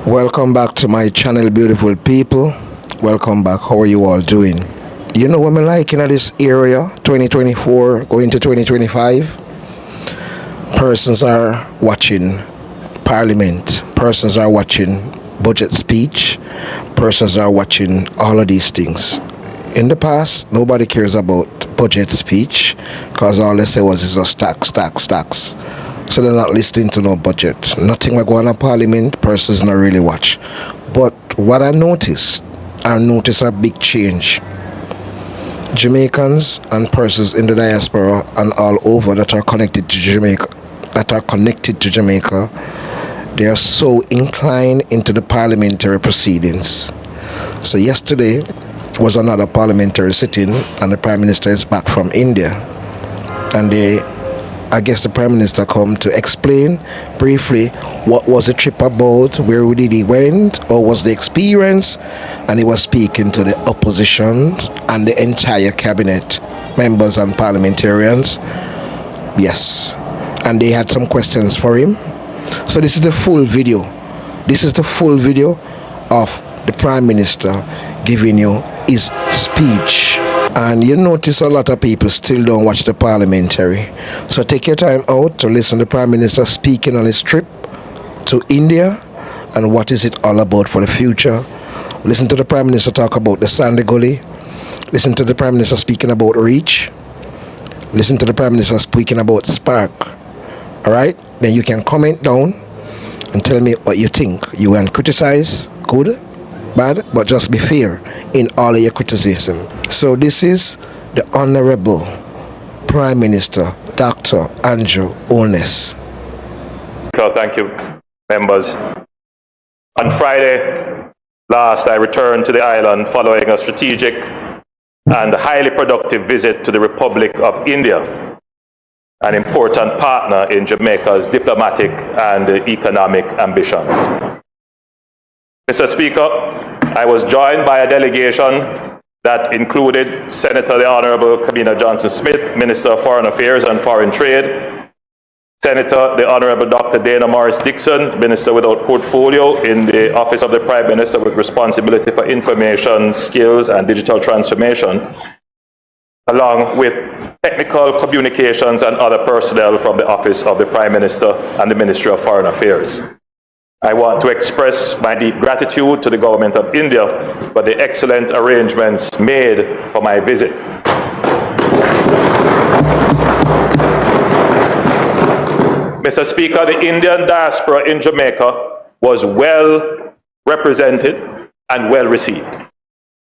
Welcome back to my channel, beautiful people. Welcome back. How are you all doing? You know what I'm liking at this area, 2024 going to 2025? Persons are watching Parliament. Persons are watching budget speech. Persons are watching all of these things. In the past, nobody cares about budget speech because all they say was it's just tax. So they're not listening to no budget. Nothing like going to Parliament, persons not really watch. But what I noticed a big change. Jamaicans and persons in the diaspora and all over that are connected to Jamaica, they are so inclined into the parliamentary proceedings. So yesterday was another parliamentary sitting and the Prime Minister is back from India. And I guess the Prime Minister come to explain briefly what was the trip about, where did he went, or was the experience, and he was speaking to the opposition and the entire cabinet, members and parliamentarians. Yes, and they had some questions for him. So this is the full video. This is the full video of the Prime Minister giving you his speech. And you notice a lot of people still don't watch the parliamentary. So take your time out to listen to the Prime Minister speaking on his trip to India and what is it all about for the future. Listen to the Prime Minister talk about the Sandy Gully. Listen to the Prime Minister speaking about Reach. Listen to the Prime Minister speaking about Spark. Alright? Then you can comment down and tell me what you think. You can criticize, good, bad, but just be fair in all of your criticism. So this is the Honorable Prime Minister, Dr. Andrew Holness. So thank you, members. On Friday last, I returned to the island following a strategic and highly productive visit to the Republic of India, an important partner in Jamaica's diplomatic and economic ambitions. Mr. Speaker, I was joined by a delegation that included Senator the Honorable Kamina Johnson-Smith, Minister of Foreign Affairs and Foreign Trade, Senator the Honorable Dr. Dana Morris-Dixon, Minister without portfolio in the Office of the Prime Minister with responsibility for information, skills and digital transformation, along with technical communications and other personnel from the Office of the Prime Minister and the Ministry of Foreign Affairs. I want to express my deep gratitude to the Government of India for the excellent arrangements made for my visit. Mr. Speaker, the Indian diaspora in Jamaica was well represented and well received.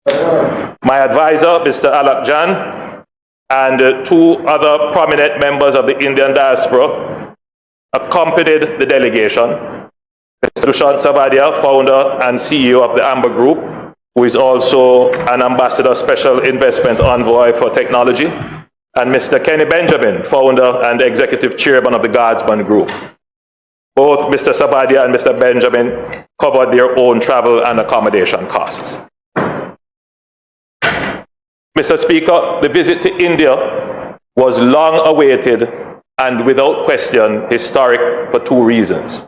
My advisor, Mr. Alak Jan, and two other prominent members of the Indian diaspora accompanied the delegation. Mr. Dushyant Savadia, founder and CEO of the Amber Group, who is also an Ambassador Special Investment Envoy for Technology, and Mr. Kenny Benjamin, founder and Executive Chairman of the Guardsman Group. Both Mr. Savadia and Mr. Benjamin covered their own travel and accommodation costs. Mr. Speaker, the visit to India was long awaited and without question historic for two reasons.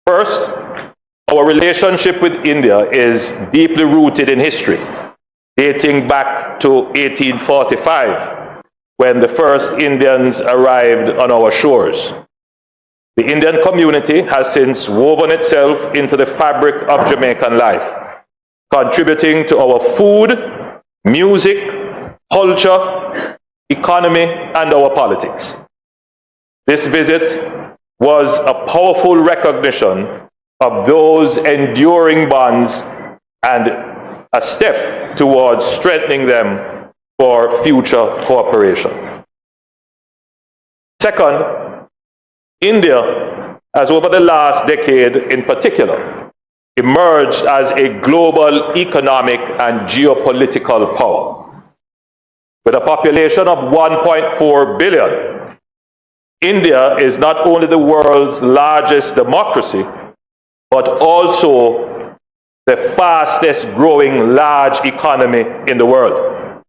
First, our relationship with India is deeply rooted in history, dating back to 1845, when the first Indians arrived on our shores. The Indian community has since woven itself into the fabric of Jamaican life, contributing to our food, music, culture, economy, and our politics. This visit was a powerful recognition of those enduring bonds and a step towards strengthening them for future cooperation. Second, India has over the last decade in particular emerged as a global economic and geopolitical power. With a population of 1.4 billion, India is not only the world's largest democracy, but also the fastest growing large economy in the world.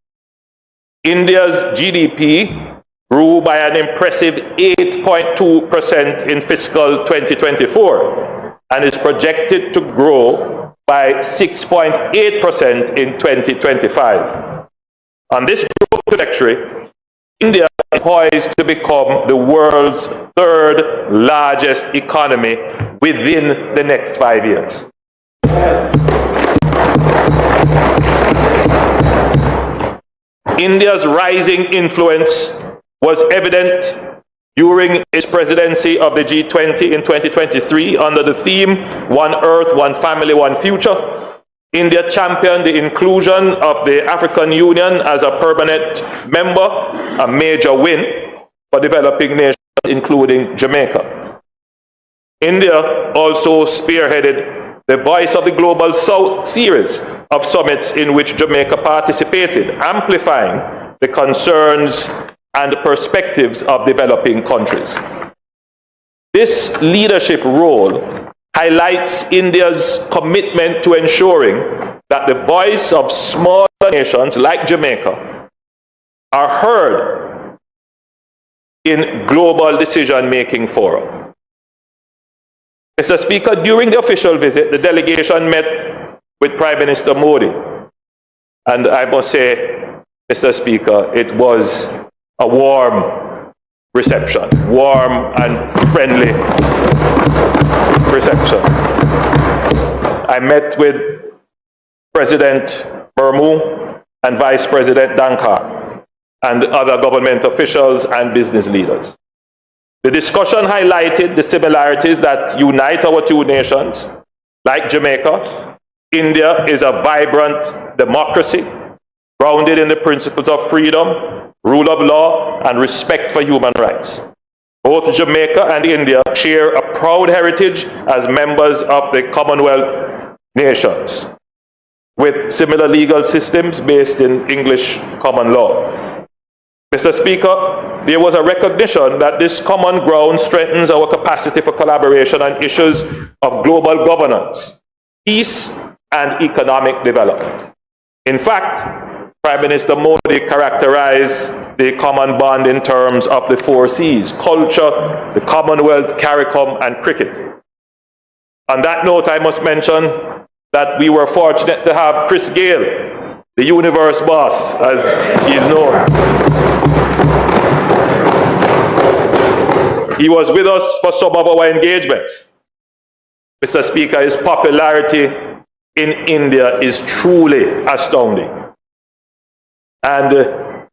India's GDP grew by an impressive 8.2% in fiscal 2024 and is projected to grow by 6.8% in 2025. On this growth trajectory, India is poised to become the world's third largest economy within the next 5 years. India's rising influence was evident during its presidency of the G20 in 2023 under the theme One Earth, One Family, One Future. India championed the inclusion of the African Union as a permanent member, a major win for developing nations, including Jamaica. India also spearheaded the Voice of the Global South series of summits in which Jamaica participated, amplifying the concerns and perspectives of developing countries. This leadership role highlights India's commitment to ensuring that the voice of smaller nations like Jamaica are heard in global decision-making fora. Mr. Speaker, during the official visit, the delegation met with Prime Minister Modi. And I must say, Mr. Speaker, it was a warm reception, warm and friendly reception. I met with President Murmu and Vice President Dankar and other government officials and business leaders. The discussion highlighted the similarities that unite our two nations. Like Jamaica, India is a vibrant democracy grounded in the principles of freedom, rule of law, and respect for human rights. Both Jamaica and India share a proud heritage as members of the Commonwealth nations, with similar legal systems based in English common law. Mr. Speaker, there was a recognition that this common ground strengthens our capacity for collaboration on issues of global governance, peace, and economic development. In fact, Prime Minister Modi characterized the common bond in terms of the 4 C's: culture, the Commonwealth, CARICOM, and cricket. On that note, I must mention that we were fortunate to have Chris Gale, the universe boss, as he's known. He was with us for some of our engagements. Mr. Speaker, his popularity in India is truly astounding. And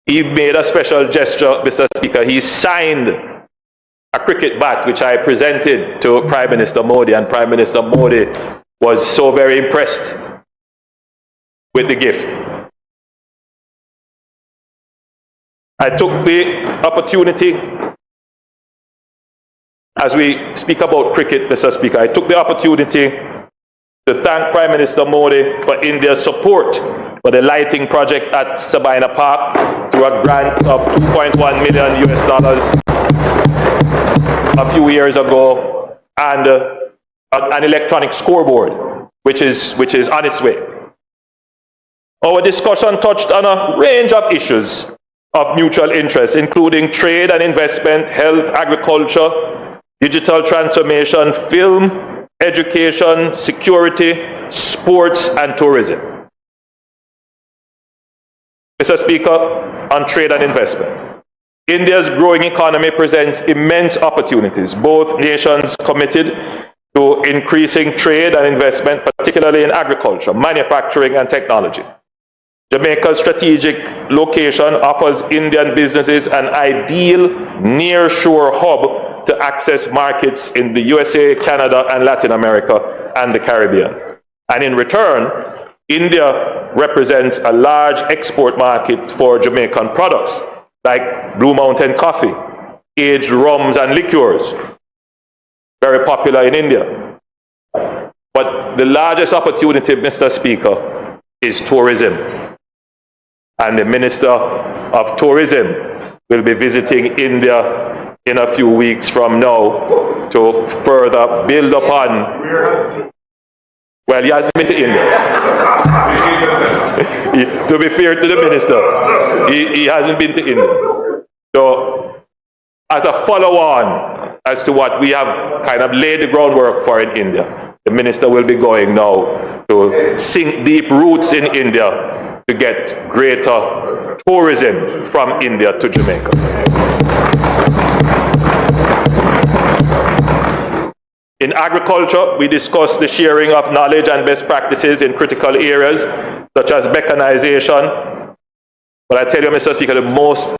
he made a special gesture, Mr. Speaker. He signed a cricket bat, which I presented to Prime Minister Modi, and Prime Minister Modi was so very impressed with the gift. I took the opportunity, as we speak about cricket, Mr. Speaker, I took the opportunity to thank Prime Minister Modi for India's support for the lighting project at Sabina Park through a grant of $2.1 million a few years ago, and an electronic scoreboard, which is on its way. Our discussion touched on a range of issues of mutual interest, including trade and investment, health, agriculture, digital transformation, film, education, security, sports, and tourism. Mr. Speaker, on trade and investment, India's growing economy presents immense opportunities. Both nations committed to increasing trade and investment, particularly in agriculture, manufacturing, and technology. Jamaica's strategic location offers Indian businesses an ideal near-shore hub to access markets in the USA, Canada, and Latin America, and the Caribbean. And in return, India represents a large export market for Jamaican products like Blue Mountain coffee, aged rums and liqueurs, very popular in India. But the largest opportunity, Mr. Speaker, is tourism. And the Minister of Tourism will be visiting India in a few weeks from now to further build upon. Well, he hasn't been to India. To be fair to the Minister, he hasn't been to India. So, as a follow-on as to what we have kind of laid the groundwork for in India. The minister will be going now to sink deep roots in India to get greater tourism from India to Jamaica. In agriculture, we discussed the sharing of knowledge and best practices in critical areas such as mechanization. But I tell you, Mr. Speaker, the most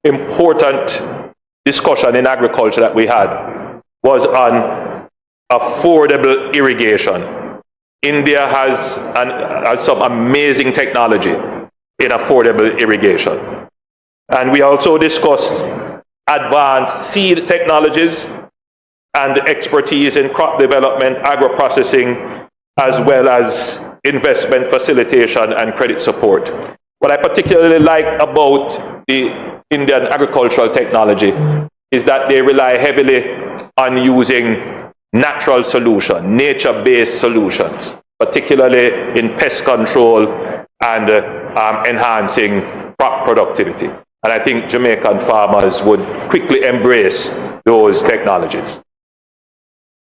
important discussion in agriculture that we had was on affordable irrigation. India has some amazing technology in affordable irrigation. And we also discussed advanced seed technologies and expertise in crop development, agro-processing, as well as investment facilitation and credit support. What I particularly like about the Indian agricultural technology is that they rely heavily on using natural solutions, nature-based solutions, particularly in pest control and enhancing crop productivity. And I think Jamaican farmers would quickly embrace those technologies.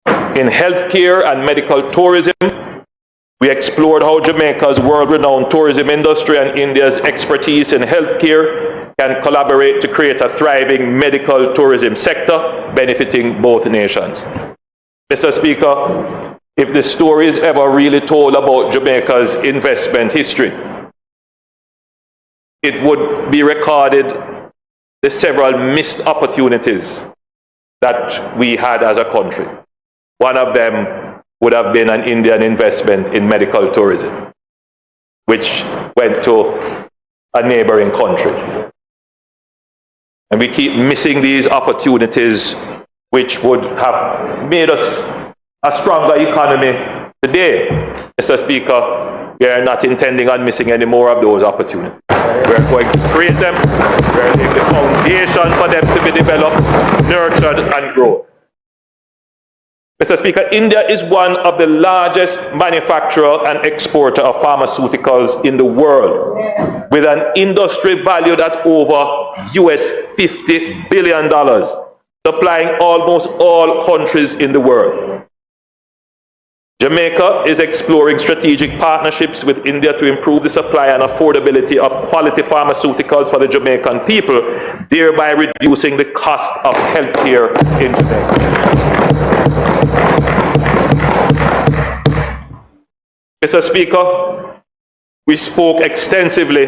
In healthcare and medical tourism, we explored how Jamaica's world-renowned tourism industry and India's expertise in healthcare can collaborate to create a thriving medical tourism sector benefiting both nations. Mr. Speaker, if the story is ever really told about Jamaica's investment history, it would be recorded the several missed opportunities that we had as a country. One of them would have been an Indian investment in medical tourism, which went to a neighboring country. And we keep missing these opportunities, which would have made us a stronger economy today. Mr. Speaker, we are not intending on missing any more of those opportunities. We are going to create them. We are laying the foundation for them to be developed, nurtured, and grown. Mr. Speaker, India is one of the largest manufacturer and exporter of pharmaceuticals in the world, with an industry valued at over US $50 billion, supplying almost all countries in the world. Jamaica is exploring strategic partnerships with India to improve the supply and affordability of quality pharmaceuticals for the Jamaican people, thereby reducing the cost of healthcare in Jamaica. Mr. Speaker, we spoke extensively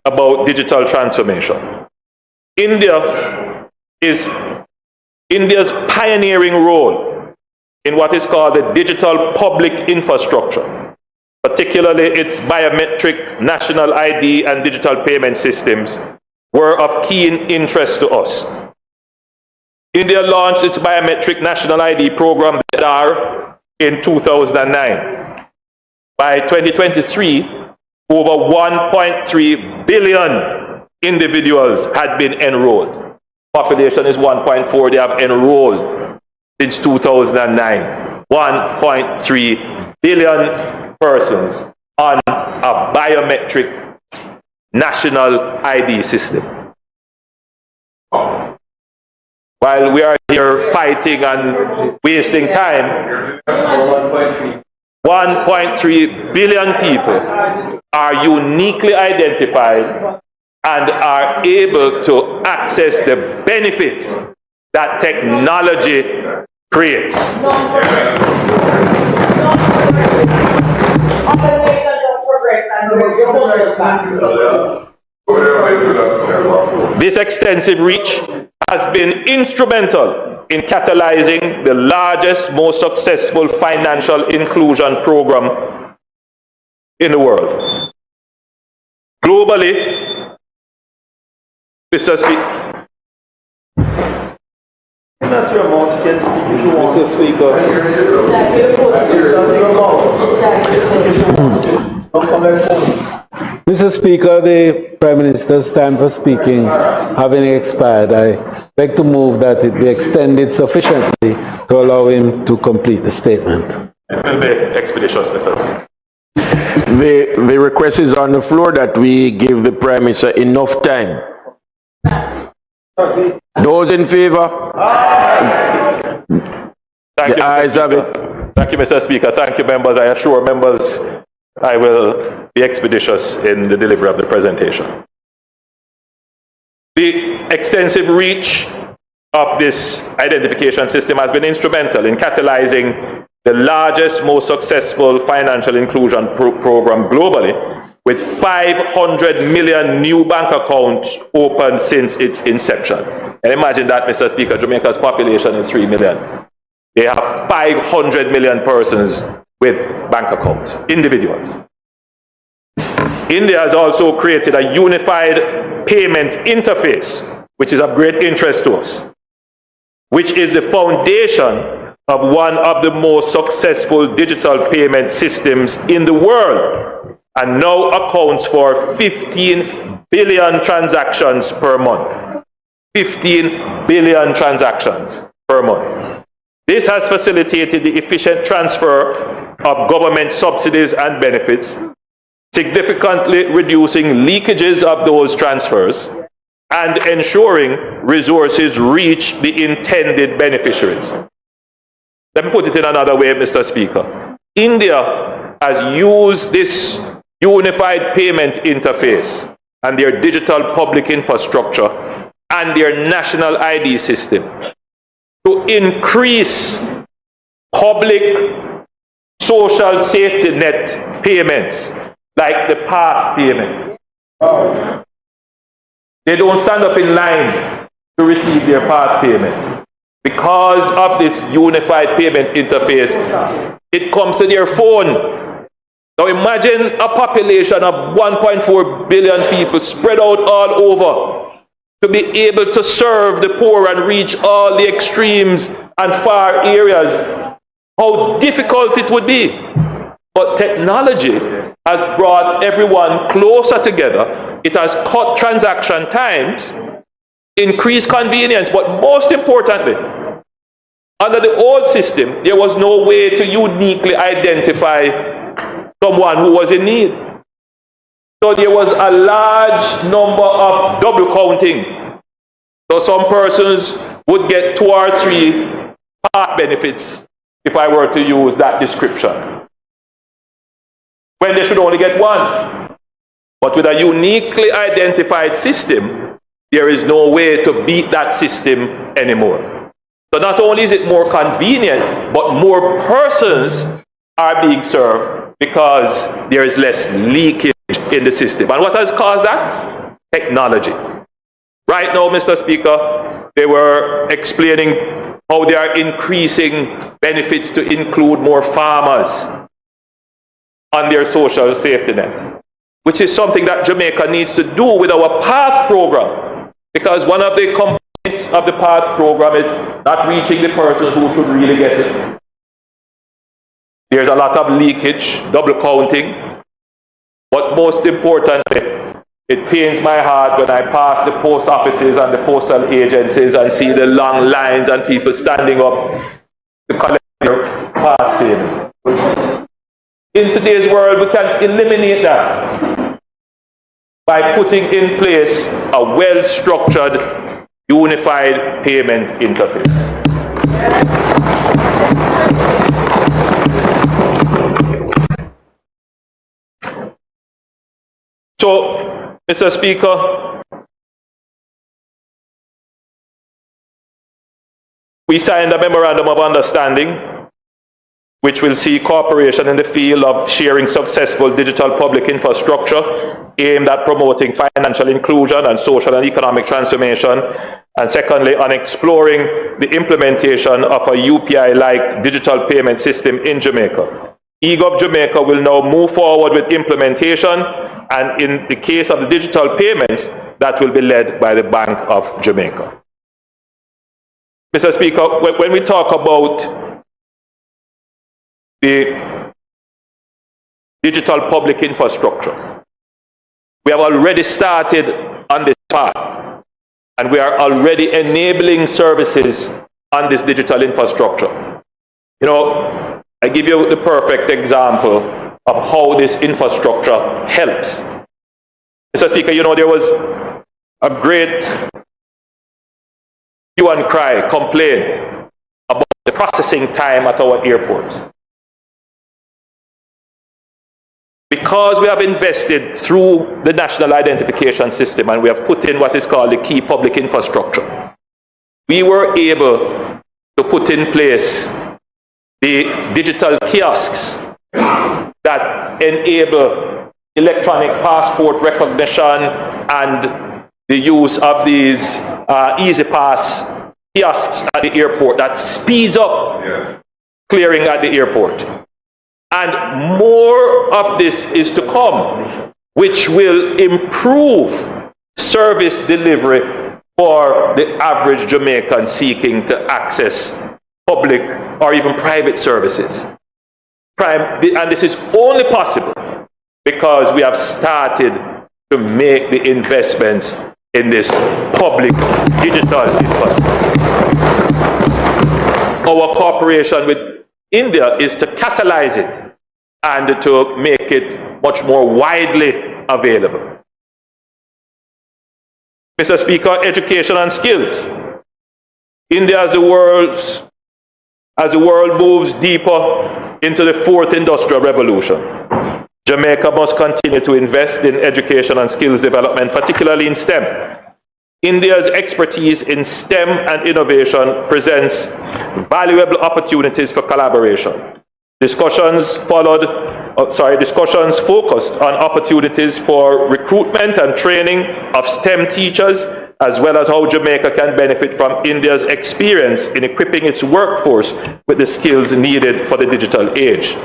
about digital transformation. India's pioneering role in what is called the digital public infrastructure, particularly its biometric national ID and digital payment systems, were of keen interest to us. India launched its biometric national ID program in 2009. By 2023, over 1.3 billion individuals had been enrolled. Population is 1.4. They have enrolled since 2009. 1.3 billion persons on a biometric national ID system. While we are here fighting and wasting time, 1.3 billion people are uniquely identified and are able to access the benefits that technology creates. This extensive reach has been instrumental in catalyzing the largest, most successful financial inclusion program in the world. Globally, Mr. Speaker. Not your mouth, you can speak if you want. Mr. Speaker. Mr. Speaker, the Prime Minister's time for speaking having expired, I beg to move that it be extended sufficiently to allow him to complete the statement. It will be expeditious, Mr. Speaker. The request is on the floor that we give the Prime Minister enough time. Those in favor? Thank The you, Mr. ayes have Speaker. it. Thank you, Mr. Speaker. Thank you, members. I assure members I will be expeditious in the delivery of the presentation. The extensive reach of this identification system has been instrumental in catalyzing the largest, most successful financial inclusion program globally, with 500 million new bank accounts opened since its inception. And imagine that, Mr. Speaker, Jamaica's population is 3 million. They have 500 million persons with bank accounts, individuals. India has also created a unified payment interface, which is of great interest to us, which is the foundation of one of the most successful digital payment systems in the world, and now accounts for 15 billion transactions per month. 15 billion transactions per month. This has facilitated the efficient transfer of government subsidies and benefits, significantly reducing leakages of those transfers and ensuring resources reach the intended beneficiaries. Let me put it in another way, Mr. Speaker. India has used this unified payment interface and their digital public infrastructure and their national ID system to increase public social safety net payments like the path payments. They don't stand up in line to receive their path payments. Because of this unified payment interface, it comes to their phone. Now imagine a population of 1.4 billion people spread out all over to be able to serve the poor and reach all the extremes and far areas. How difficult it would be. But technology has brought everyone closer together. It has cut transaction times, increased convenience, but most importantly, under the old system, there was no way to uniquely identify someone who was in need. So there was a large number of double counting. So some persons would get 2 or 3 part benefits, if I were to use that description, when they should only get 1. But with a uniquely identified system, there is no way to beat that system anymore. So not only is it more convenient, but more persons are being served because there is less leakage in the system. And what has caused that? Technology. Right now, Mr. Speaker, they were explaining how they are increasing benefits to include more farmers on their social safety net, which is something that Jamaica needs to do with our PATH program, because one of the complaints of the PATH program is not reaching the person who should really get it. There's a lot of leakage, double counting, but most importantly, it pains my heart when I pass the post offices and the postal agencies and see the long lines and people standing up to collect their PATH payment. In today's world, we can eliminate that by putting in place a well-structured, unified payment interface. So, Mr. Speaker, we signed a memorandum of understanding which will see cooperation in the field of sharing successful digital public infrastructure aimed at promoting financial inclusion and social and economic transformation, and secondly, on exploring the implementation of a UPI-like digital payment system in Jamaica. Gov't Jamaica will now move forward with implementation, and in the case of the digital payments, that will be led by the Bank of Jamaica. Mr. Speaker, when we talk about the digital public infrastructure, we have already started on this path, and we are already enabling services on this digital infrastructure. You know, I give you the perfect example of how this infrastructure helps. Mr. Speaker, you know, there was a great hue and cry complaint about the processing time at our airports. Because we have invested through the national identification system and we have put in what is called the key public infrastructure, we were able to put in place the digital kiosks that enable electronic passport recognition and the use of these Easy Pass kiosks at the airport that speeds up clearing at the airport. And more of this is to come, which will improve service delivery for the average Jamaican seeking to access public or even private services. And this is only possible because we have started to make the investments in this public digital infrastructure. Our cooperation with India is to catalyze it and to make it much more widely available. Mr. Speaker, education and skills. India, as the world moves deeper into the fourth industrial revolution, Jamaica must continue to invest in education and skills development, particularly in STEM. India's expertise in STEM and innovation presents valuable opportunities for collaboration. Discussions focused on opportunities for recruitment and training of STEM teachers, as well as how Jamaica can benefit from India's experience in equipping its workforce with the skills needed for the digital age.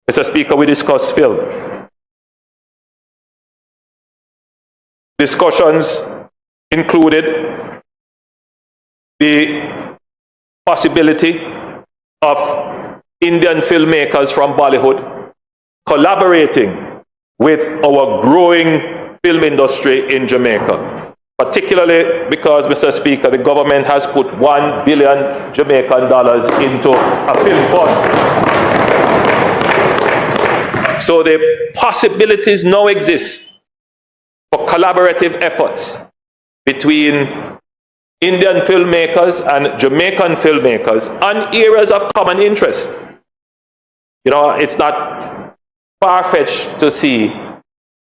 Mr. Speaker, we discussed film. Discussions included the possibility of Indian filmmakers from Bollywood collaborating with our growing film industry in Jamaica, particularly because, Mr. Speaker, the government has put $1 billion Jamaican dollars into a film fund. So the possibilities now exist for collaborative efforts between Indian filmmakers and Jamaican filmmakers on areas of common interest. You know, it's not far-fetched to see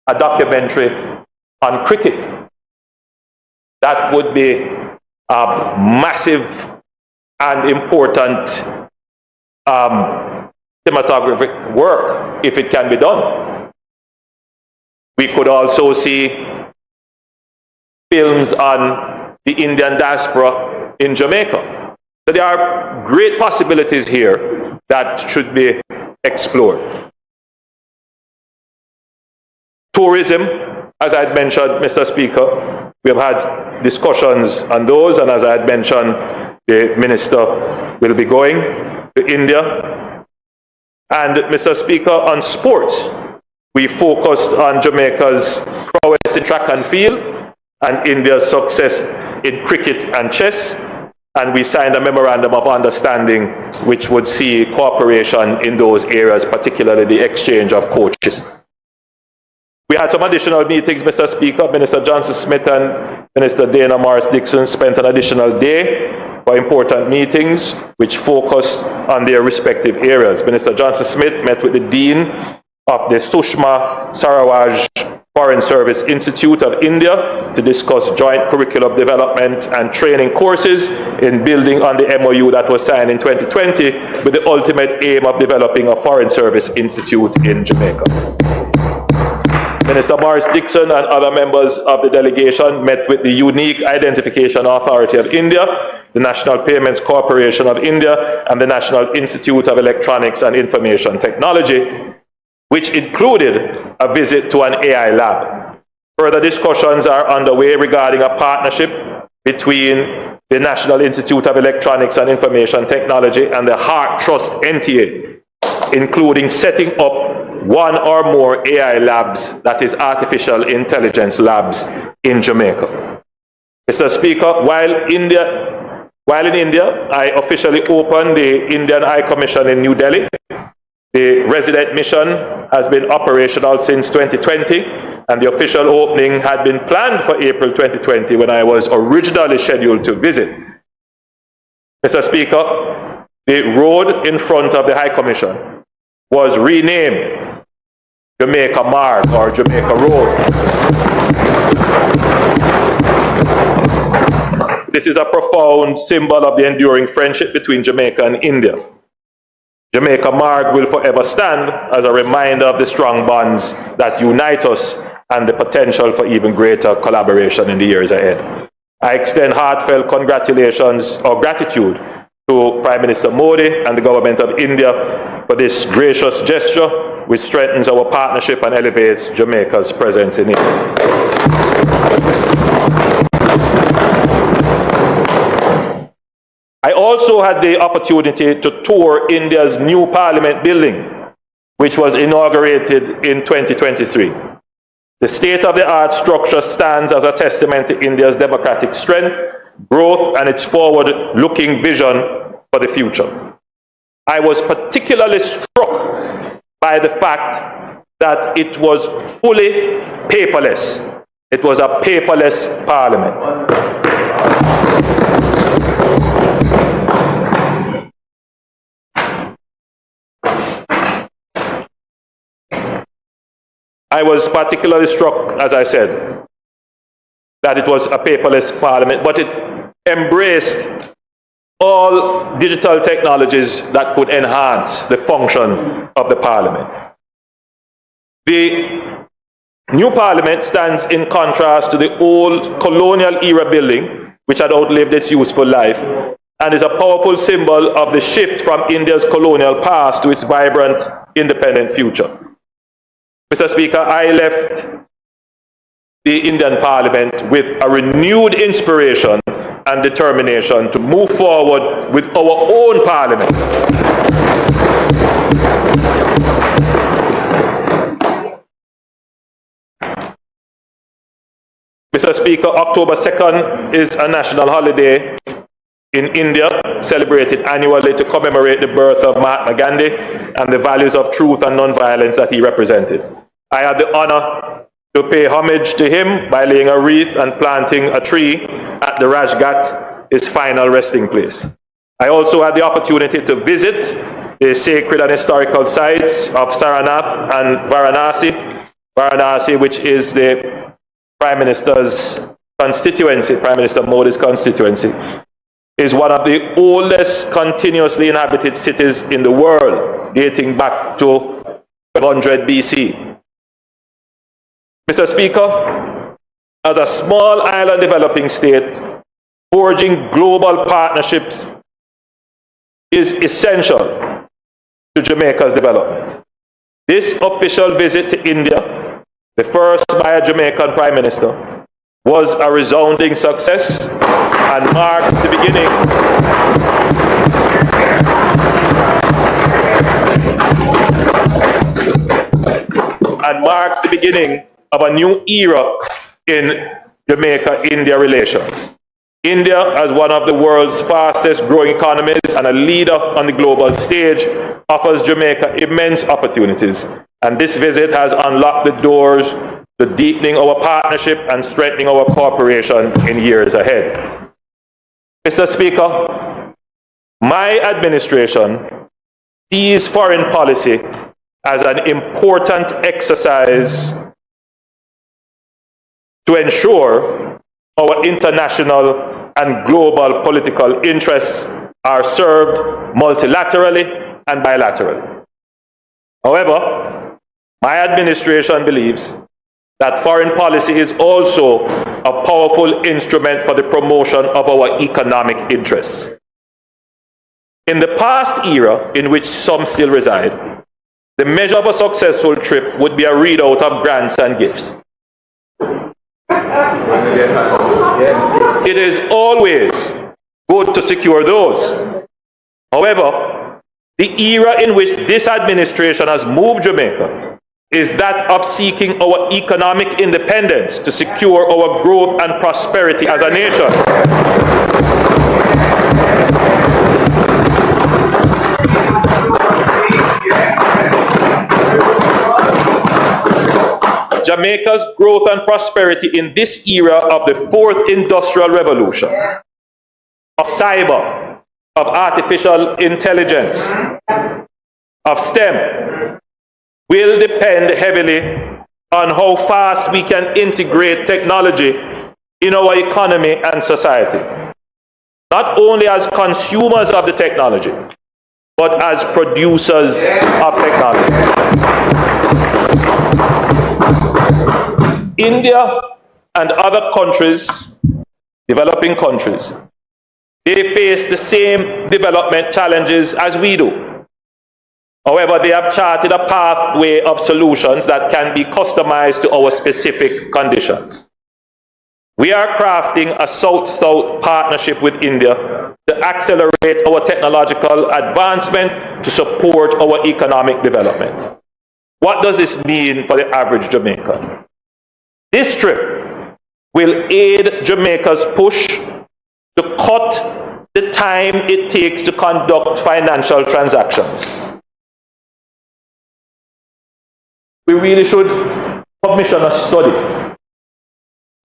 a documentary on cricket. That would be a massive and important cinematographic work if it can be done. We could also see films on the Indian diaspora in Jamaica. So there are great possibilities here that should be explored. Tourism, as I had mentioned, Mr. Speaker, we have had discussions on those, and as I had mentioned, the Minister will be going to India. And Mr. Speaker, on sports, we focused on Jamaica's prowess in track and field and India's success in cricket and chess, and we signed a memorandum of understanding which would see cooperation in those areas, particularly the exchange of coaches. We had some additional meetings, Mr. Speaker. Minister Johnson Smith and Minister Dana Morris-Dixon spent an additional day for important meetings which focused on their respective areas. Minister Johnson Smith met with the Dean of the Sushma Sarawaj Foreign Service Institute of India to discuss joint curriculum development and training courses in building on the MOU that was signed in 2020 with the ultimate aim of developing a Foreign Service Institute in Jamaica. Minister Morris-Dixon and other members of the delegation met with the Unique Identification Authority of India, the National Payments Corporation of India, and the National Institute of Electronics and Information Technology, which included a visit to an AI lab. Further discussions are underway regarding a partnership between the National Institute of Electronics and Information Technology and the Heart Trust NTA, including setting up one or more AI labs, that is artificial intelligence labs, in Jamaica. Mr. Speaker, while in India, I officially opened the Indian High Commission in New Delhi. The resident mission has been operational since 2020, and the official opening had been planned for April 2020 when I was originally scheduled to visit. Mr. Speaker, the road in front of the High Commission was renamed Jamaica Marg or Jamaica Road. This is a profound symbol of the enduring friendship between Jamaica and India. Jamaica Marg will forever stand as a reminder of the strong bonds that unite us and the potential for even greater collaboration in the years ahead. I extend heartfelt congratulations or gratitude to Prime Minister Modi and the Government of India for this gracious gesture which strengthens our partnership and elevates Jamaica's presence in India. I also had the opportunity to tour India's new Parliament building, which was inaugurated in 2023. The state-of-the-art structure stands as a testament to India's democratic strength, growth, and its forward-looking vision for the future. I was particularly struck by the fact that it was fully paperless. It was a paperless Parliament. I was particularly struck, as I said, that it was a paperless Parliament, but it embraced all digital technologies that could enhance the function of the Parliament. The new Parliament stands in contrast to the old colonial era building, which had outlived its useful life, and is a powerful symbol of the shift from India's colonial past to its vibrant, independent future. Mr. Speaker, I left the Indian Parliament with a renewed inspiration and determination to move forward with our own Parliament. Mr. Speaker, October 2nd is a national holiday in India, celebrated annually to commemorate the birth of Mahatma Gandhi and the values of truth and nonviolence that he represented. I had the honor to pay homage to him by laying a wreath and planting a tree at the Gov't, his final resting place. I also had the opportunity to visit the sacred and historical sites of Saranath and Varanasi. Varanasi, which is the Prime Minister's constituency, Prime Minister Modi's constituency, is one of the oldest continuously inhabited cities in the world, dating back to 500 BC. Mr. Speaker, as a small island developing state, forging global partnerships is essential to Jamaica's development. This official visit to India, the first by a Jamaican Prime Minister, was a resounding success and marks the beginning of a new era in Jamaica-India relations. India, as one of the world's fastest growing economies and a leader on the global stage, offers Jamaica immense opportunities, and this visit has unlocked the doors to deepening our partnership and strengthening our cooperation in years ahead. Mr. Speaker, my administration sees foreign policy as an important exercise to ensure our international and global political interests are served multilaterally and bilaterally. However, my administration believes that foreign policy is also a powerful instrument for the promotion of our economic interests. In the past era, in which some still reside, the measure of a successful trip would be a readout of grants and gifts. It is always good to secure those. However, the era in which this administration has moved Jamaica is that of seeking our economic independence to secure our growth and prosperity as a nation. Jamaica's growth and prosperity in this era of the fourth industrial revolution, of cyber, of artificial intelligence, of STEM, will depend heavily on how fast we can integrate technology in our economy and society, not only as consumers of the technology, but as producers of technology. India and other countries, developing countries, they face the same development challenges as we do. However, they have charted a pathway of solutions that can be customized to our specific conditions. We are crafting a South-South partnership with India to accelerate our technological advancement to support our economic development. What does this mean for the average Jamaican? This trip will aid Jamaica's push to cut the time it takes to conduct financial transactions. We really should commission a study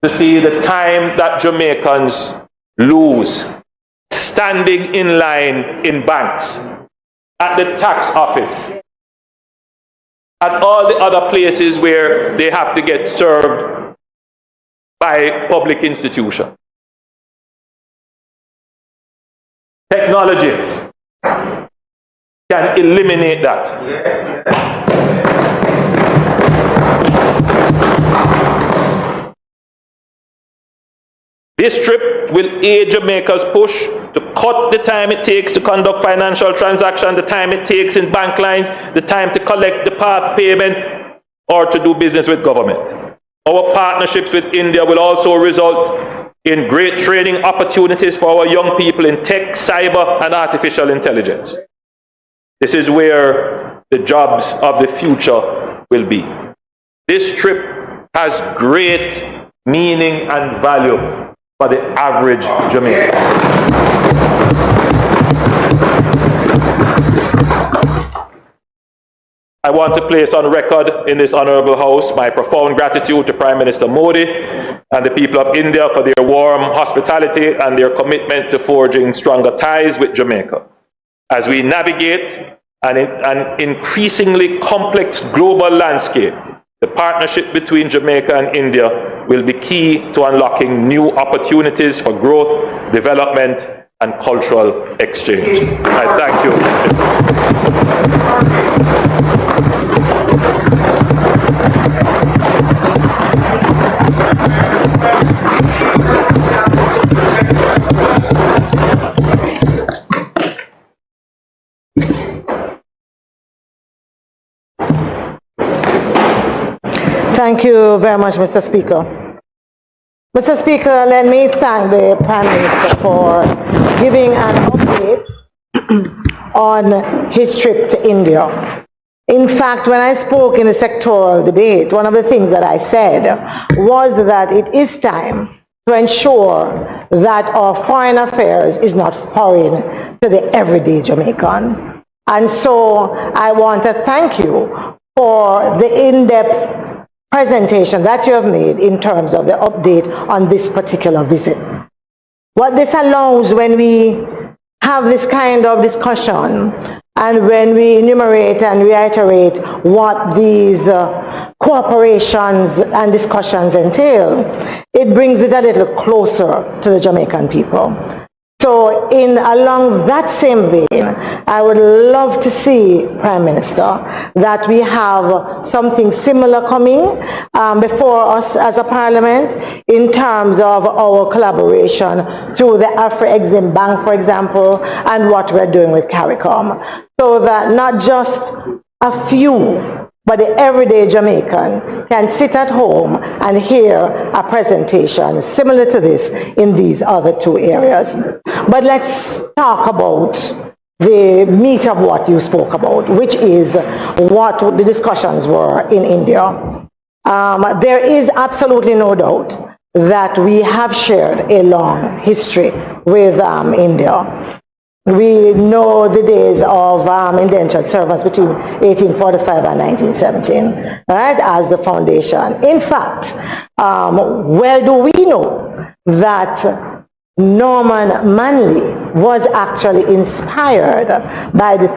to see the time that Jamaicans lose standing in line in banks, at the tax office, at all the other places where they have to get served by public institutions. Technology can eliminate that. This trip will aid Jamaica's push to cut the time it takes to conduct financial transactions, the time it takes in bank lines, the time to collect the path payment, or to do business with government. Our partnerships with India will also result in great training opportunities for our young people in tech, cyber, and artificial intelligence. This is where the jobs of the future will be. This trip has great meaning and value for the average Jamaican. I want to place on record in this honorable house my profound gratitude to Prime Minister Modi and the people of India for their warm hospitality and their commitment to forging stronger ties with Jamaica. As we navigate an increasingly complex global landscape, the partnership between Jamaica and India will be key to unlocking new opportunities for growth, development, and cultural exchange. I thank Thank you very much, Mr. Speaker. Mr. Speaker, let me thank the Prime Minister for giving an update on his trip to India. In fact, when I spoke in the sectoral debate, one of the things that I said was that it is time to ensure that our foreign affairs is not foreign to the everyday Jamaican. And so I want to thank you for the in-depth presentation that you have made in terms of the update on this particular visit. What this allows when we have this kind of discussion and when we enumerate and reiterate what these cooperations and discussions entail, it brings it a little closer to the Jamaican people. So along that same vein, I would love to see, Prime Minister, that we have something similar coming before us as a Parliament in terms of our collaboration through the Afro-Exim Bank, for example, and what we're doing with CARICOM, so that not just a few, but the everyday Jamaican can sit at home and hear a presentation similar to this in these other two areas. But let's talk about the meat of what you spoke about, which is what the discussions were in India. There is absolutely no doubt that we have shared a long history with India. We know the days of indentured servants between 1845 and 1917, right, as the foundation. In fact, well do we know that Norman Manley was actually inspired by the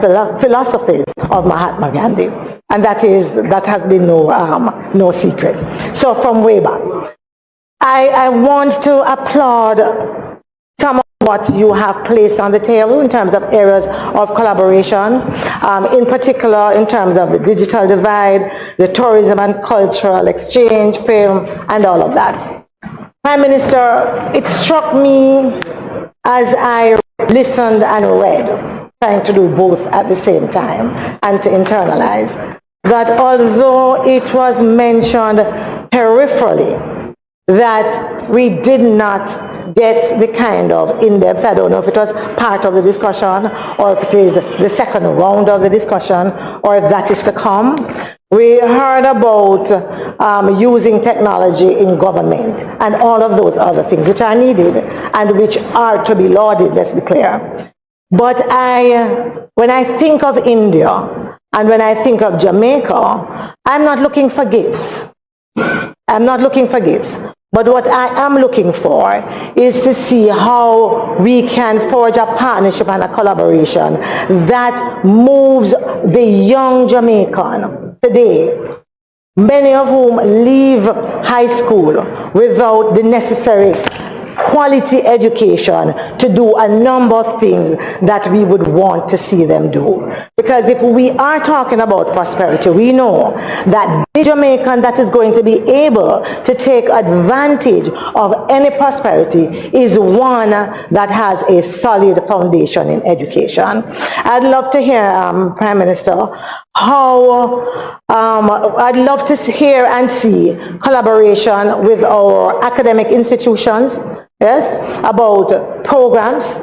philosophies of Mahatma Gandhi. And that has been no secret. So from way back, I want to applaud some of what you have placed on the table in terms of areas of collaboration, in particular in terms of the digital divide, the tourism and cultural exchange, film, and all of that. Prime Minister, it struck me as I listened and read, trying to do both at the same time and to internalize, that although it was mentioned peripherally that we did not get the kind of in-depth, I don't know if it was part of the discussion or if it is the second round of the discussion or if that is to come. We heard about using technology in government and all of those other things which are needed and which are to be lauded, let's be clear. But when I think of India and when I think of Jamaica, I'm not looking for gifts. I'm not looking for gifts. But what I am looking for is to see how we can forge a partnership and a collaboration that moves the young Jamaican today, many of whom leave high school without the necessary quality education to do a number of things that we would want to see them do. Because if we are talking about prosperity, we know that the Jamaican that is going to be able to take advantage of any prosperity is one that has a solid foundation in education. I'd love to hear, Prime Minister, how I'd love to hear and see collaboration with our academic institutions, yes, about programs.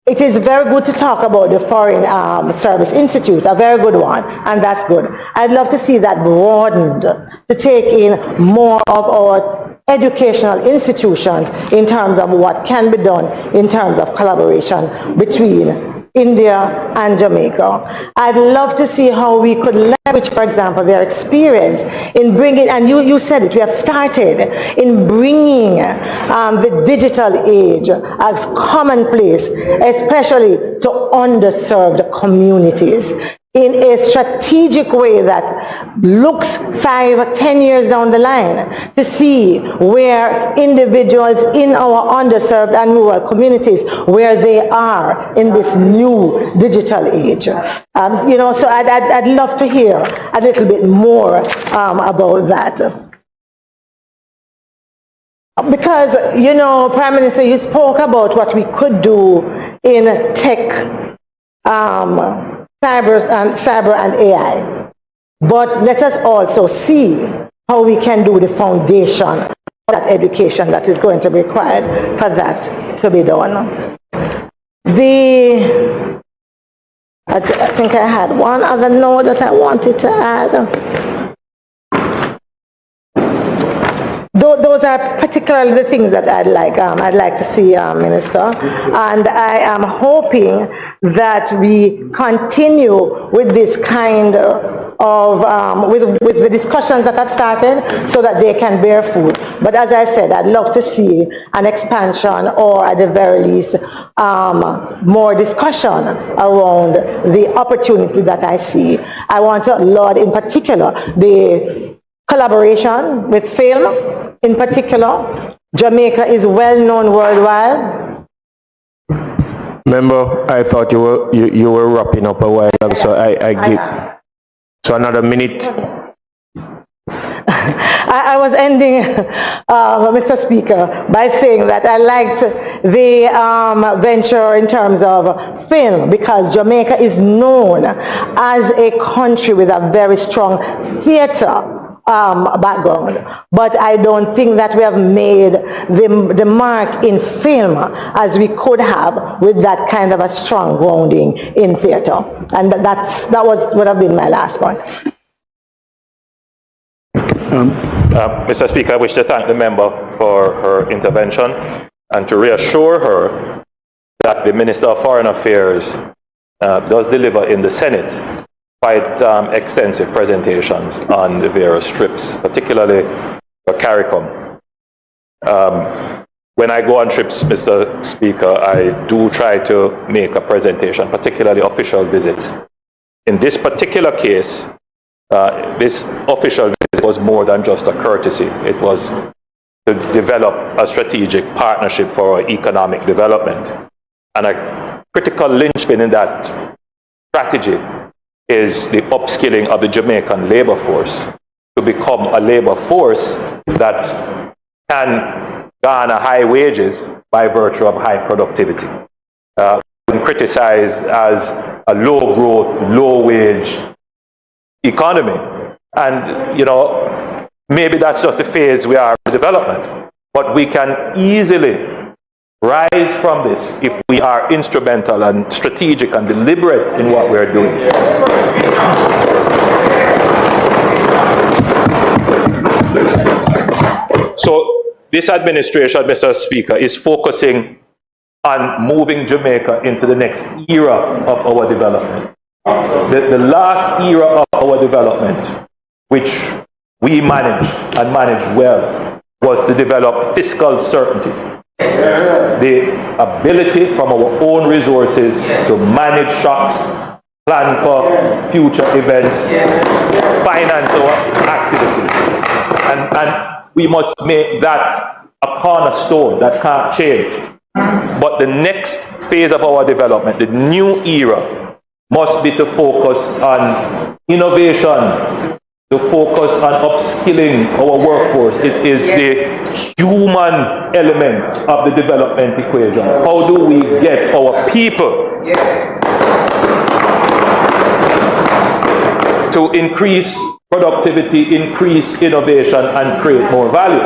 It is very good to talk about the Foreign Service Institute, a very good one, and that's good. I'd love to see that broadened to take in more of our educational institutions in terms of what can be done in terms of collaboration between India and Jamaica. I'd love to see how we could leverage, for example, their experience in bringing, and you said it, we have started in bringing the digital age as commonplace, especially to underserved communities, in a strategic way that looks 5-10 years down the line to see where individuals in our underserved and rural communities, where they are in this new digital age. You know, so I'd love to hear a little bit more about that. Because, you know, Prime Minister, you spoke about what we could do in tech, cyber and AI. But let us also see how we can do the foundation of that education that is going to be required for that to be done. I think I had one other note that I wanted to add. Those are particularly the things that I'd like to see, Minister, and I am hoping that we continue with this kind of with the discussions that have started so that they can bear fruit. But as I said, I'd love to see an expansion or at the very least more discussion around the opportunity that I see. I want to laud in particular the collaboration with film. In particular, Jamaica is well known worldwide. Member, I thought you were wrapping up a while ago, so I give so another minute. I was ending, Mr. Speaker, by saying that I liked the venture in terms of film, because Jamaica is known as a country with a very strong theater background, but I don't think that we have made the mark in film as we could have with that kind of a strong grounding in theater. And that would have been my last point. Mr. Speaker, I wish to thank the member for her intervention and to reassure her that the Minister of Foreign Affairs does deliver in the Senate quite extensive presentations on the various trips, particularly for CARICOM. when I go on trips, Mr. Speaker, I do try to make a presentation, particularly official visits. In this particular case, this official visit was more than just a courtesy. It was to develop a strategic partnership for our economic development. And a critical linchpin in that strategy is the upskilling of the Jamaican labor force to become a labor force that can garner high wages by virtue of high productivity. Criticized as a low growth, low wage economy. And, you know, maybe that's just a phase we are in development. But we can easily rise from this if we are instrumental and strategic and deliberate in what we're doing. So this administration, Mr. Speaker, is focusing on moving Jamaica into the next era of our development. The last era of our development, which we managed and managed well, was to develop fiscal certainty. The ability from our own resources to manage shocks, plan for future events, finance our activities. And we must make that a cornerstone that can't change. But the next phase of our development, the new era, must be to focus on innovation, to focus on upskilling our workforce. It is the human element of the development equation. How do we get our people to increase productivity, increase innovation, and create more value?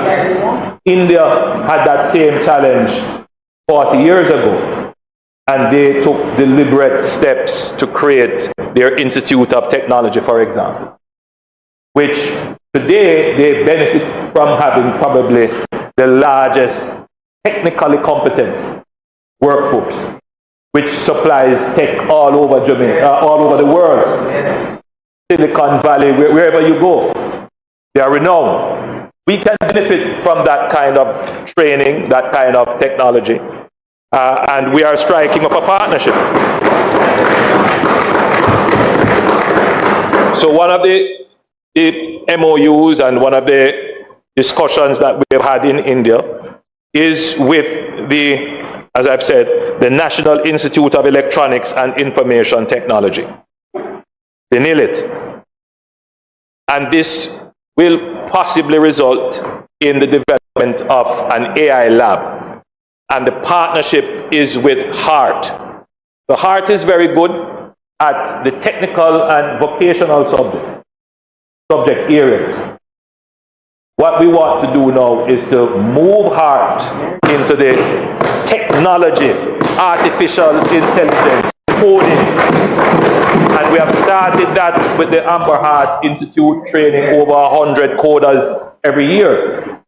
India had that same challenge 40 years ago, and they took deliberate steps to create their Institute of Technology, for example, which today they benefit from having probably the largest technically competent workforce, which supplies tech all over Jamaica, all over the world. Silicon Valley, wherever you go, they are renowned. We can benefit from that kind of training, that kind of technology. And we are striking up a partnership. So one of the MOUs and one of the discussions that we have had in India is with the, as I've said, the National Institute of Electronics and Information Technology, the NILIT. And this will possibly result in the development of an AI lab. And the partnership is with HEART. The HEART is very good at the technical and vocational subject areas. What we want to do now is to move HEART into the technology, artificial intelligence, coding. And we have started that with the Amber Heart Institute, training over 100 coders every year.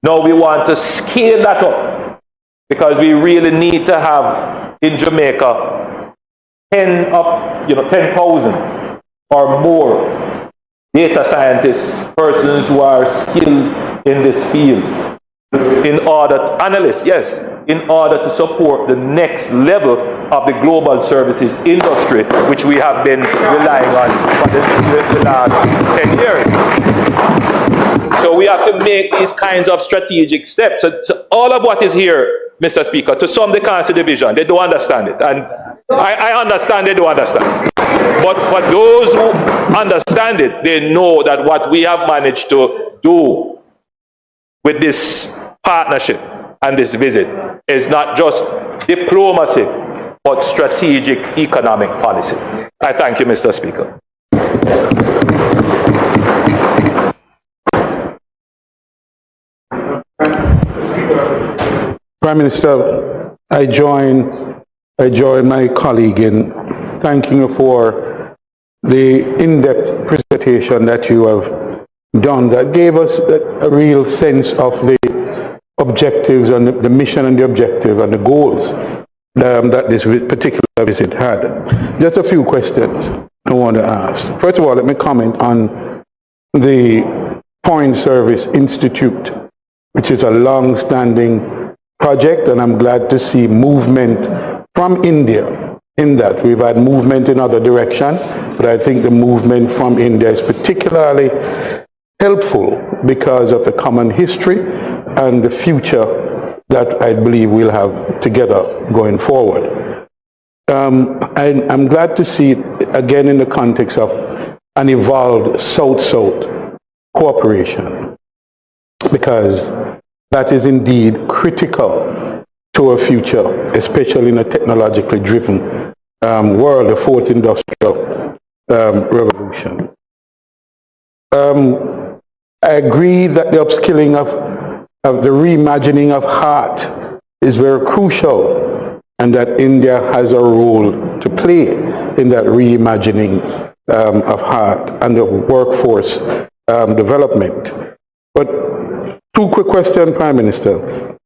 Now we want to scale that up, because we really need to have in Jamaica 10,000 or more data scientists, persons who are skilled in this field, in order to, analysts, yes, in order to support the next level of the global services industry, which we have been relying on for the last 10 years. So we have to make these kinds of strategic steps. So all of what is here, Mr. Speaker, to some they can't see the vision. They don't understand it. And I understand they don't understand. But for those who understand it, they know that what we have managed to do with this partnership and this visit is not just diplomacy, but strategic economic policy. I thank you, Mr. Speaker. Prime Minister, I join my colleague in thanking you for the in-depth presentation that you have done that gave us a real sense of the objectives and the mission and the objective and the goals that this particular visit had. Just a few questions I want to ask. First of all, let me comment on the Foreign Service Institute, which is a long-standing project, and I'm glad to see movement from India in that. We've had movement in other direction, but I think the movement from India is particularly helpful because of the common history and the future that I believe we'll have together going forward. I'm glad to see it again in the context of an evolved South-South cooperation, because that is indeed critical to our future, especially in a technologically driven world, the fourth industrial revolution. I agree that the upskilling of the reimagining of heart is very crucial, and that India has a role to play in that reimagining of heart and the workforce development. But two quick questions, Prime Minister.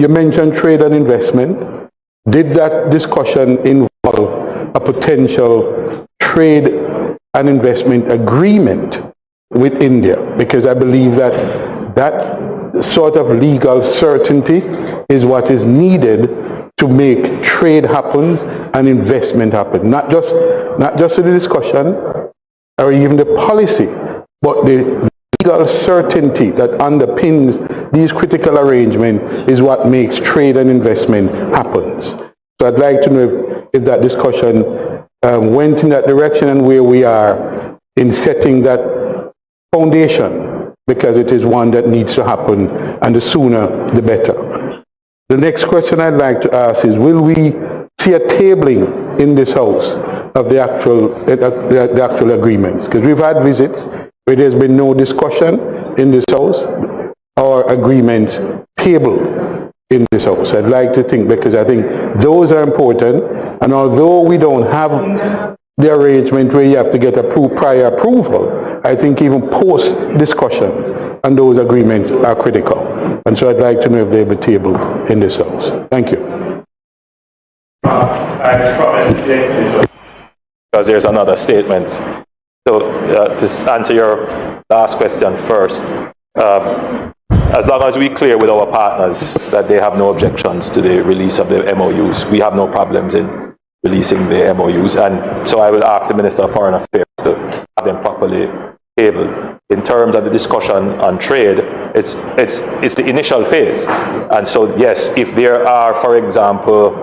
You mentioned trade and investment. Did that discussion involve a potential trade and investment agreement with India? Because I believe that that sort of legal certainty is what is needed to make trade happen and investment happen. Not just the discussion or even the policy, but the legal certainty that underpins these critical arrangements is what makes trade and investment happen. So I'd like to know if that discussion went in that direction and where we are in setting that foundation, because it is one that needs to happen, and the sooner the better. The next question I'd like to ask is, will we see a tabling in this House of the actual agreements? Because we've had visits where there's been no discussion in this House or agreements tabled in this House. I'd like to think, because I think those are important, and although we don't have the arrangement where you have to get prior approval, I think even post discussions and those agreements are critical. And so I'd like to know if they'll be tabled in this House. Thank you. I promise, because there's another statement. So to answer your last question first, as long as we clear with our partners that they have no objections to the release of the MOUs, we have no problems in releasing the MOUs. And so I will ask the Minister of Foreign Affairs to have them properly tabled. In terms of the discussion on trade, it's the initial phase. And so yes, if there are, for example,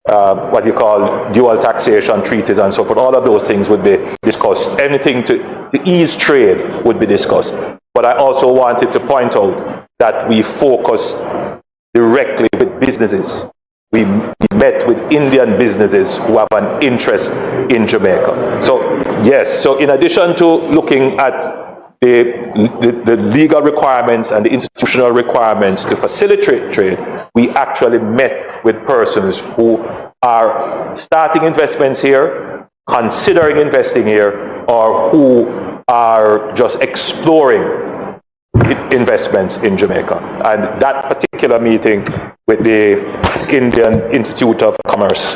what you call dual taxation treaties and so forth, all of those things would be discussed. Anything to ease trade would be discussed. But I also wanted to point out that we focus directly with businesses. We met with Indian businesses who have an interest in Jamaica. So yes, so in addition to looking at the legal requirements and the institutional requirements to facilitate trade, we actually met with persons who are starting investments here, considering investing here, or who are just exploring investments in Jamaica. And that particular meeting with the Indian Institute of Commerce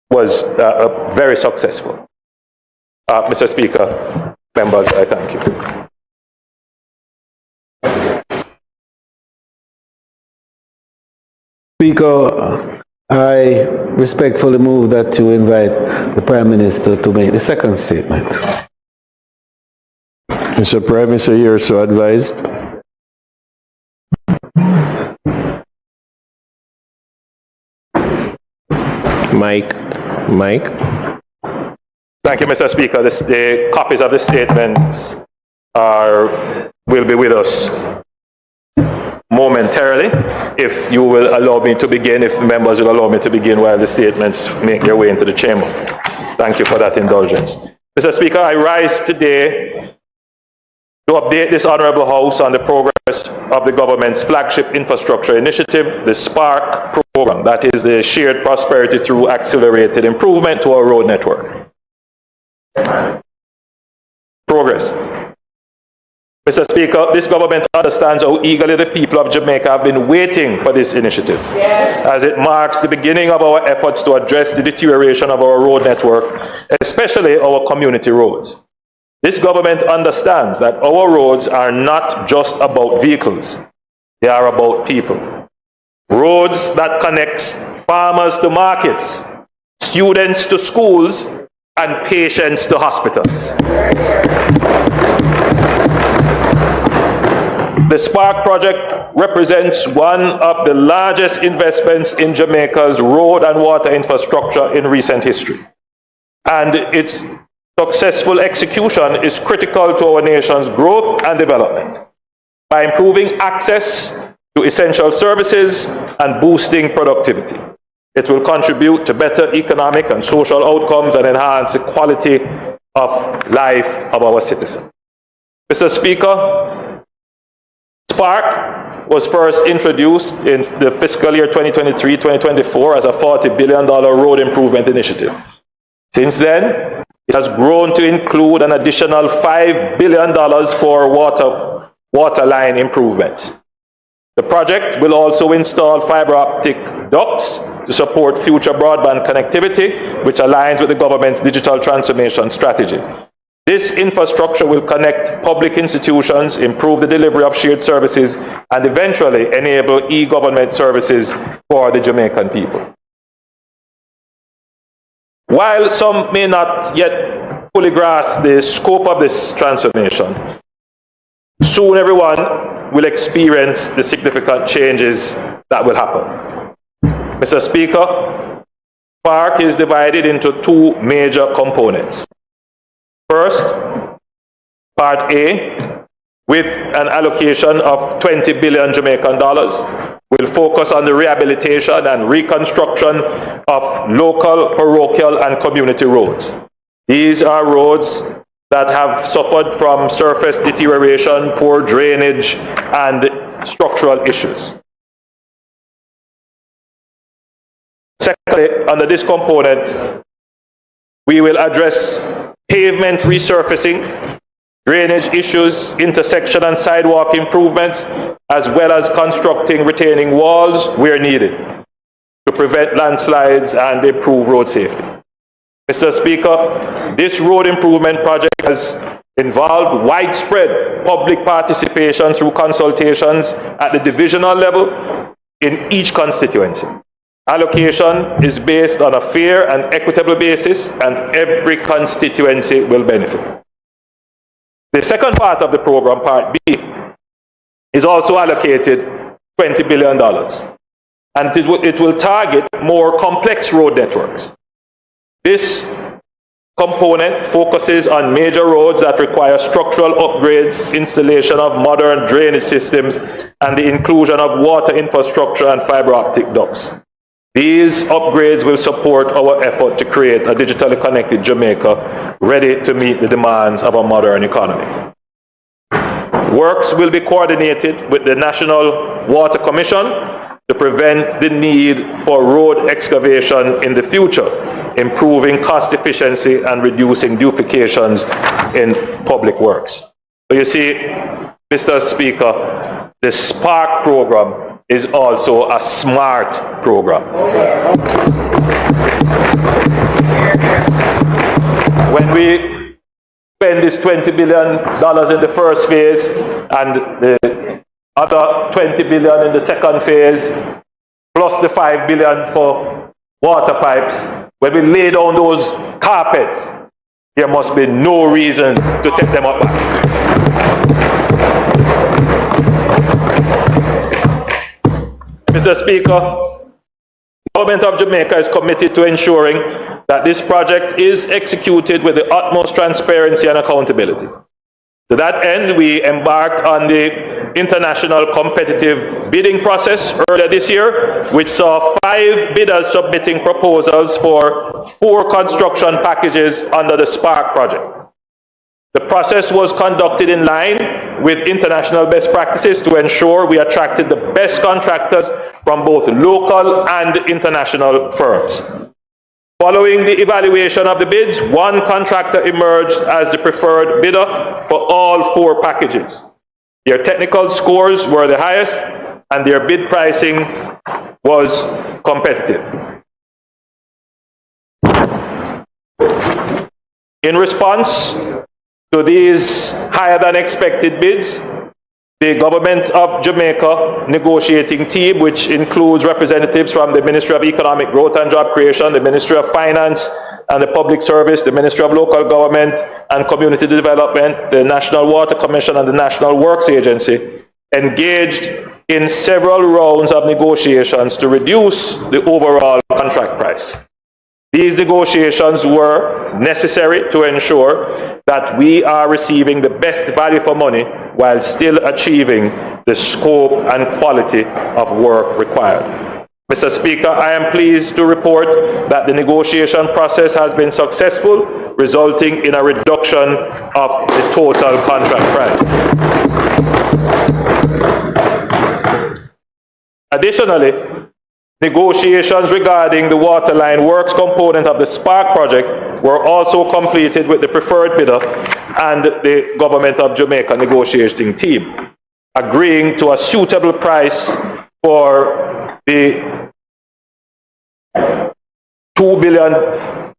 was very successful. Mr. Speaker, members, I thank you. Speaker, I respectfully move that you invite the Prime Minister to make the second statement. Mr. Prime Minister, you're so advised. Mike. Thank you, Mr. Speaker. The copies of the statements will be with us momentarily. If you will allow me to begin, if members will allow me to begin while the statements make their way into the chamber. Thank you for that indulgence. Mr. Speaker, I rise today to update this Honourable House on the progress of the government's flagship infrastructure initiative, the SPARK program, that is the Shared Prosperity Through Accelerated Improvement to our Road Network. Progress. Mr. Speaker, this government understands how eagerly the people of Jamaica have been waiting for this initiative, as it marks the beginning of our efforts to address the deterioration of our road network, especially our community roads. This government understands that our roads are not just about vehicles, they are about people. Roads that connect farmers to markets, students to schools, and patients to hospitals. The Spark project represents one of the largest investments in Jamaica's road and water infrastructure in recent history. And its successful execution is critical to our nation's growth and development by improving access to essential services and boosting productivity. It will contribute to better economic and social outcomes and enhance the quality of life of our citizens. Mr. Speaker, Spark was first introduced in the fiscal year 2023-2024 as a $40 billion road improvement initiative. Since then, it has grown to include an additional $5 billion for water line improvements. The project will also install fiber optic ducts to support future broadband connectivity, which aligns with the government's digital transformation strategy. This infrastructure will connect public institutions, improve the delivery of shared services, and eventually enable e-government services for the Jamaican people. While some may not yet fully grasp the scope of this transformation, soon everyone will experience the significant changes that will happen. Mr. Speaker, Spark is divided into two major components. First, Part A, with an allocation of 20 billion Jamaican dollars, will focus on the rehabilitation and reconstruction of local, parochial, and community roads. These are roads that have suffered from surface deterioration, poor drainage, and structural issues. Secondly, under this component, we will address pavement resurfacing, drainage issues, intersection and sidewalk improvements, as well as constructing retaining walls where needed to prevent landslides and improve road safety. Mr. Speaker, this road improvement project has involved widespread public participation through consultations at the divisional level in each constituency. Allocation is based on a fair and equitable basis, and every constituency will benefit. The second part of the program, Part B, is also allocated $20 billion, and it will target more complex road networks. This component focuses on major roads that require structural upgrades, installation of modern drainage systems, and the inclusion of water infrastructure and fiber optic ducts. These upgrades will support our effort to create a digitally connected Jamaica ready to meet the demands of a modern economy. Works will be coordinated with the National Water Commission to prevent the need for road excavation in the future, improving cost efficiency and reducing duplications in public works. So you see, Mr. Speaker, the Spark program is also a smart program. When we spend this $20 billion in the first phase and the other $20 billion in the second phase, plus the $5 billion for water pipes, when we lay down those carpets, there must be no reason to take them up back. Mr. Speaker, the Government of Jamaica is committed to ensuring that this project is executed with the utmost transparency and accountability. To that end, we embarked on the international competitive bidding process earlier this year, which saw 5 bidders submitting proposals for 4 construction packages under the Spark project. The process was conducted in line with international best practices to ensure we attracted the best contractors from both local and international firms. Following the evaluation of the bids, 1 contractor emerged as the preferred bidder for all 4 packages. Their technical scores were the highest, and their bid pricing was competitive. In response to these higher than expected bids, the Government of Jamaica negotiating team, which includes representatives from the Ministry of Economic Growth and Job Creation, the Ministry of Finance and the Public Service, the Ministry of Local Government and Community Development, the National Water Commission and the National Works Agency, engaged in several rounds of negotiations to reduce the overall contract price. These negotiations were necessary to ensure that we are receiving the best value for money while still achieving the scope and quality of work required. Mr. Speaker, I am pleased to report that the negotiation process has been successful, resulting in a reduction of the total contract price. Additionally, negotiations regarding the waterline works component of the Spark project were also completed with the preferred bidder and the Government of Jamaica negotiating team, agreeing to a suitable price for the $2 billion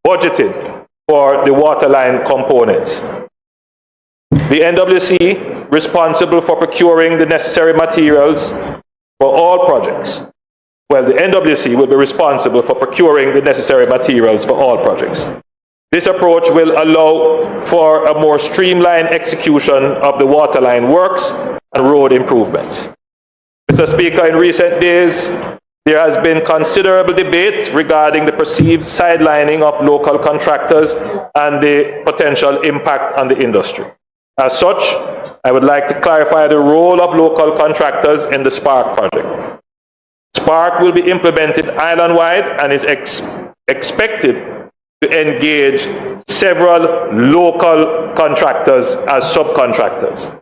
budgeted for the waterline components. The NWC, responsible for procuring the necessary materials for all projects. Well, the NWC will be responsible for procuring the necessary materials for all projects. This approach will allow for a more streamlined execution of the waterline works and road improvements. Mr. Speaker, in recent days, there has been considerable debate regarding the perceived sidelining of local contractors and the potential impact on the industry. As such, I would like to clarify the role of local contractors in the Spark project. Spark will be implemented island-wide and is expected to engage several local contractors as subcontractors,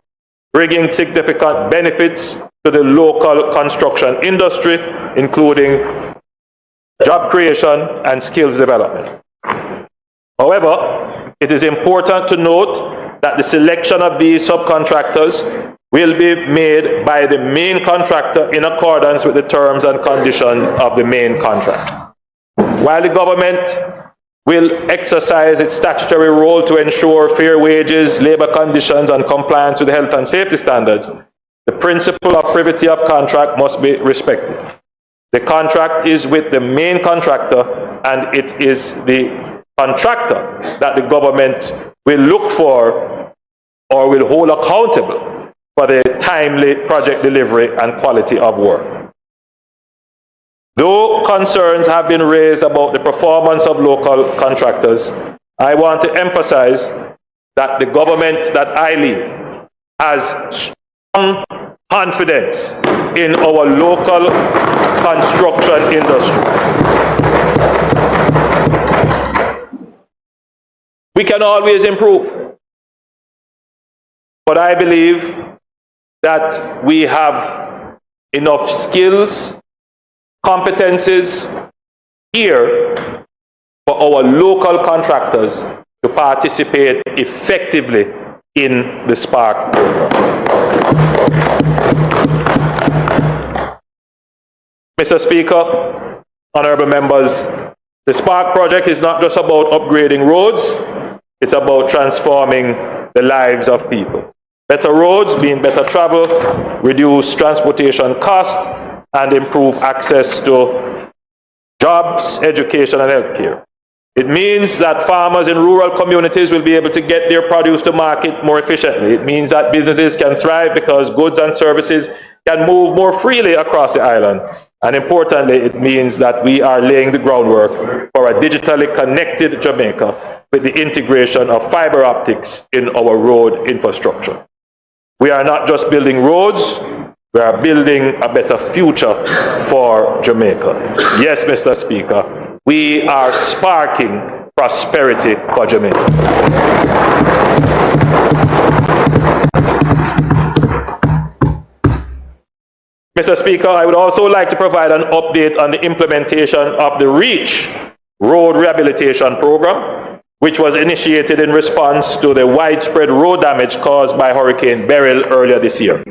bringing significant benefits to the local construction industry, including job creation and skills development. However, it is important to note that the selection of these subcontractors will be made by the main contractor in accordance with the terms and conditions of the main contract. While the government will exercise its statutory role to ensure fair wages, labor conditions, and compliance with health and safety standards, the principle of privity of contract must be respected. The contract is with the main contractor, and it is the contractor that the government will look for or will hold accountable for the timely project delivery and quality of work. Though concerns have been raised about the performance of local contractors, I want to emphasize that the government that I lead has strong confidence in our local construction industry. We can always improve, but I believe that we have enough skills, competencies here for our local contractors to participate effectively in the Spark program. Mr. Speaker, honorable members, the Spark project is not just about upgrading roads, it's about transforming the lives of people. Better roads mean better travel, reduce transportation costs, and improve access to jobs, education, and healthcare. It means that farmers in rural communities will be able to get their produce to market more efficiently. It means that businesses can thrive because goods and services can move more freely across the island. And importantly, it means that we are laying the groundwork for a digitally connected Jamaica with the integration of fiber optics in our road infrastructure. We are not just building roads, we are building a better future for Jamaica. Yes, Mr. Speaker, we are sparking prosperity for Jamaica. Mr. Speaker, I would also like to provide an update on the implementation of the REACH Road Rehabilitation Program, which was initiated in response to the widespread road damage caused by Hurricane Beryl earlier this year.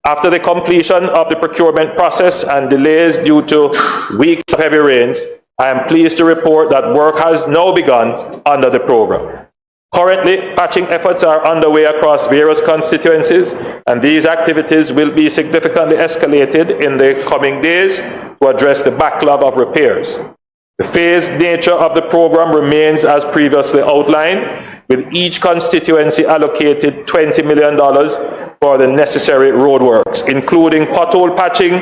After the completion of the procurement process and delays due to weeks of heavy rains, I am pleased to report that work has now begun under the program. Currently, patching efforts are underway across various constituencies, and these activities will be significantly escalated in the coming days to address the backlog of repairs. The phased nature of the program remains as previously outlined, with each constituency allocated $20 million for the necessary roadworks, including pothole patching,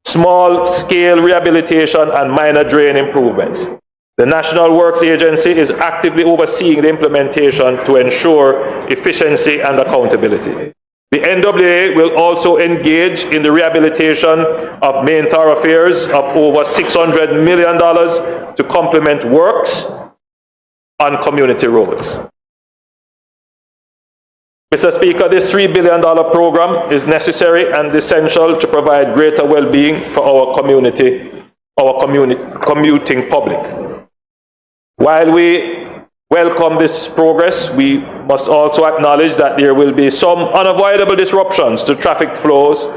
small-scale rehabilitation, and minor drain improvements. The National Works Agency is actively overseeing the implementation to ensure efficiency and accountability. The NWA will also engage in the rehabilitation of main thoroughfares of over $600 million to complement works on community roads. Mr. Speaker, this $3 billion program is necessary and essential to provide greater well-being for our commuting public. While we welcome this progress, we must also acknowledge that there will be some unavoidable disruptions to traffic flows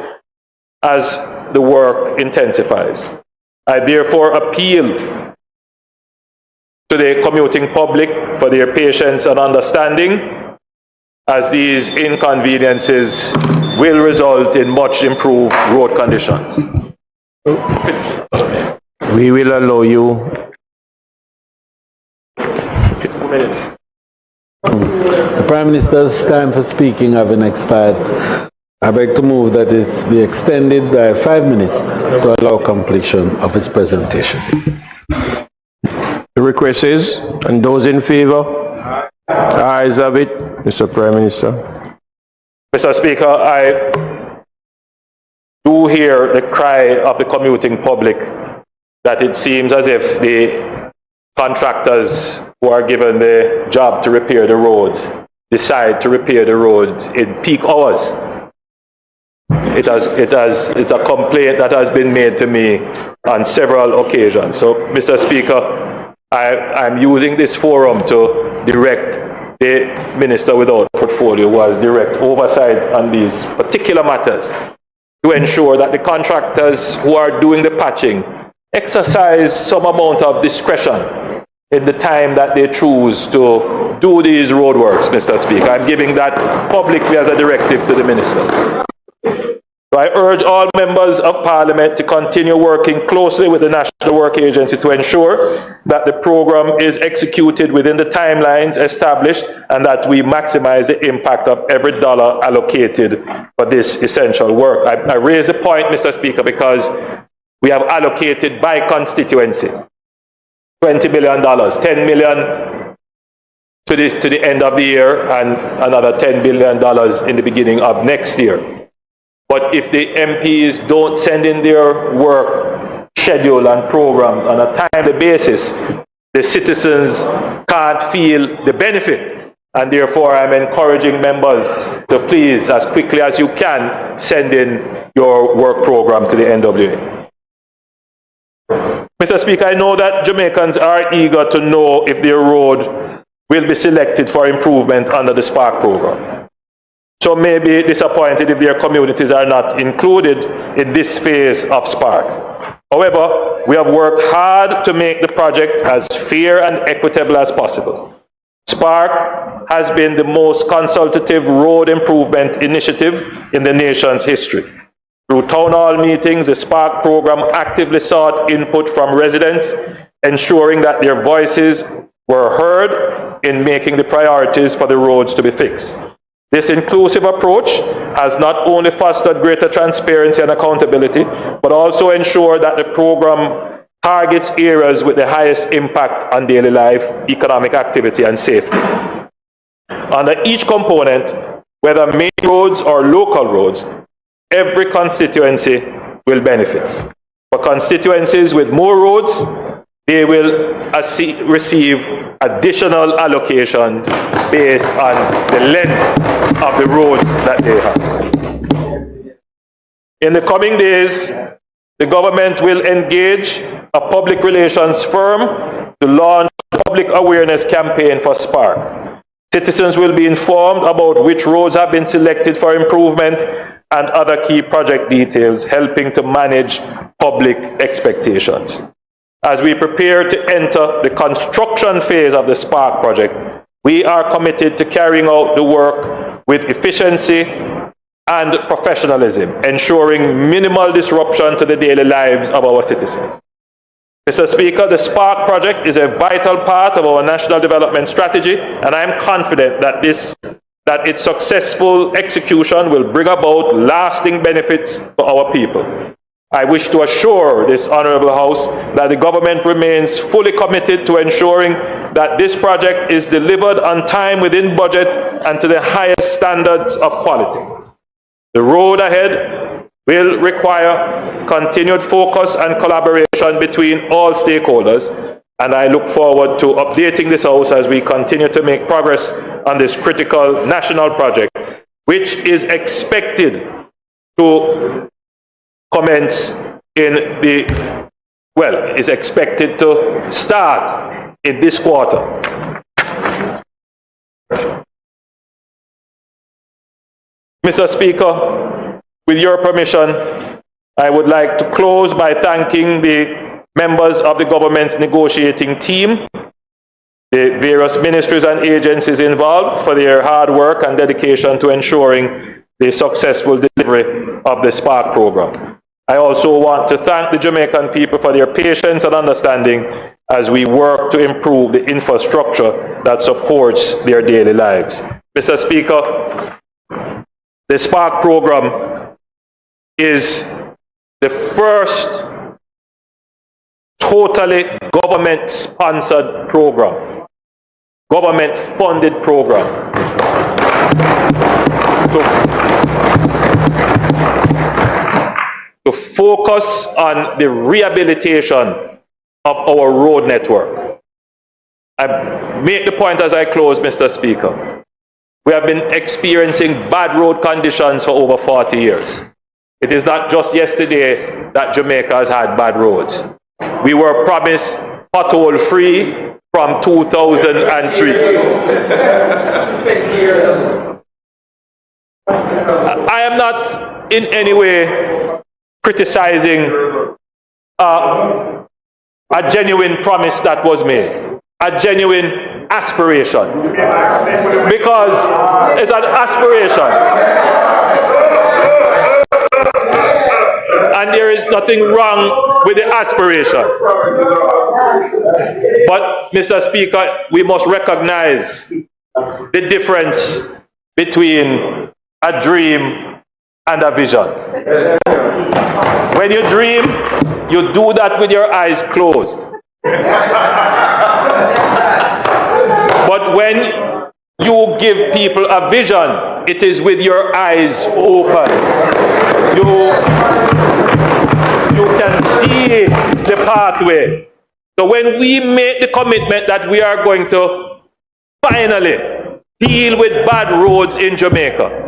as the work intensifies. I therefore appeal to the commuting public for their patience and understanding, as these inconveniences will result in much improved road conditions. We will allow you. The Prime Minister's time for speaking having expired, I beg to move that it be extended by 5 minutes to allow completion of his presentation. The request is, and those in favor? Ayes have it. Mr. Prime Minister. Mr. Speaker, I do hear the cry of the commuting public that it seems as if the contractors who are given the job to repair the roads decide to repair the roads in peak hours. It's a complaint that has been made to me on several occasions. So, Mr. Speaker, I'm using this forum to direct the Minister without portfolio, who has direct oversight on these particular matters, to ensure that the contractors who are doing the patching exercise some amount of discretion in the time that they choose to do these roadworks, Mr. Speaker. I'm giving that publicly as a directive to the Minister. So I urge all members of Parliament to continue working closely with the National Work Agency to ensure that the program is executed within the timelines established and that we maximize the impact of every dollar allocated for this essential work. I raise the point, Mr. Speaker, because we have allocated by constituency $20 million, $10 million to the end of the year and another $10 billion in the beginning of next year. But if the MPs don't send in their work schedule and programs on a timely basis, the citizens can't feel the benefit. And therefore, I'm encouraging members to please, as quickly as you can, send in your work program to the NWA. Mr. Speaker, I know that Jamaicans are eager to know if their road will be selected for improvement under the Spark program. So may be disappointed if their communities are not included in this phase of Spark. However, we have worked hard to make the project as fair and equitable as possible. Spark has been the most consultative road improvement initiative in the nation's history. Through town hall meetings, the Spark program actively sought input from residents, ensuring that their voices were heard in making the priorities for the roads to be fixed. This inclusive approach has not only fostered greater transparency and accountability, but also ensured that the program targets areas with the highest impact on daily life, economic activity, and safety. Under each component, whether main roads or local roads, every constituency will benefit. For constituencies with more roads, they will receive additional allocations based on the length of the roads that they have. In the coming days, the government will engage a public relations firm to launch a public awareness campaign for Spark. Citizens will be informed about which roads have been selected for improvement and other key project details, helping to manage public expectations. As we prepare to enter the construction phase of the Spark project, We are committed to carrying out the work with efficiency and professionalism, ensuring minimal disruption to the daily lives of our citizens. Mr. Speaker, the Spark project is a vital part of our national development strategy, and I am confident that its successful execution will bring about lasting benefits for our people. I wish to assure this Honourable House that the government remains fully committed to ensuring that this project is delivered on time, within budget, and to the highest standards of quality. The road ahead will require continued focus and collaboration between all stakeholders, and I look forward to updating this House as we continue to make progress on this critical national project, which is expected to commence is expected to start in this quarter. Mr. Speaker, with your permission, I would like to close by thanking the members of the government's negotiating team, the various ministries and agencies involved for their hard work and dedication to ensuring the successful delivery of the Spark program. I also want to thank the Jamaican people for their patience and understanding as we work to improve the infrastructure that supports their daily lives. Mr. Speaker, the Spark program is the first totally government-sponsored program, government-funded program to focus on the rehabilitation of our road network. I make the point as I close, Mr. Speaker. We have been experiencing bad road conditions for over 40 years. It is not just yesterday that Jamaica has had bad roads. We were promised pothole-free from 2003. I am not in any way criticizing a genuine promise that was made, a genuine aspiration, because it's an aspiration, and there is nothing wrong with the aspiration. But, Mr. Speaker, we must recognize the difference between a dream and a vision. When you dream, you do that with your eyes closed. But when you give people a vision, it is with your eyes open. You can see the pathway. So when we make the commitment that we are going to finally deal with bad roads in Jamaica,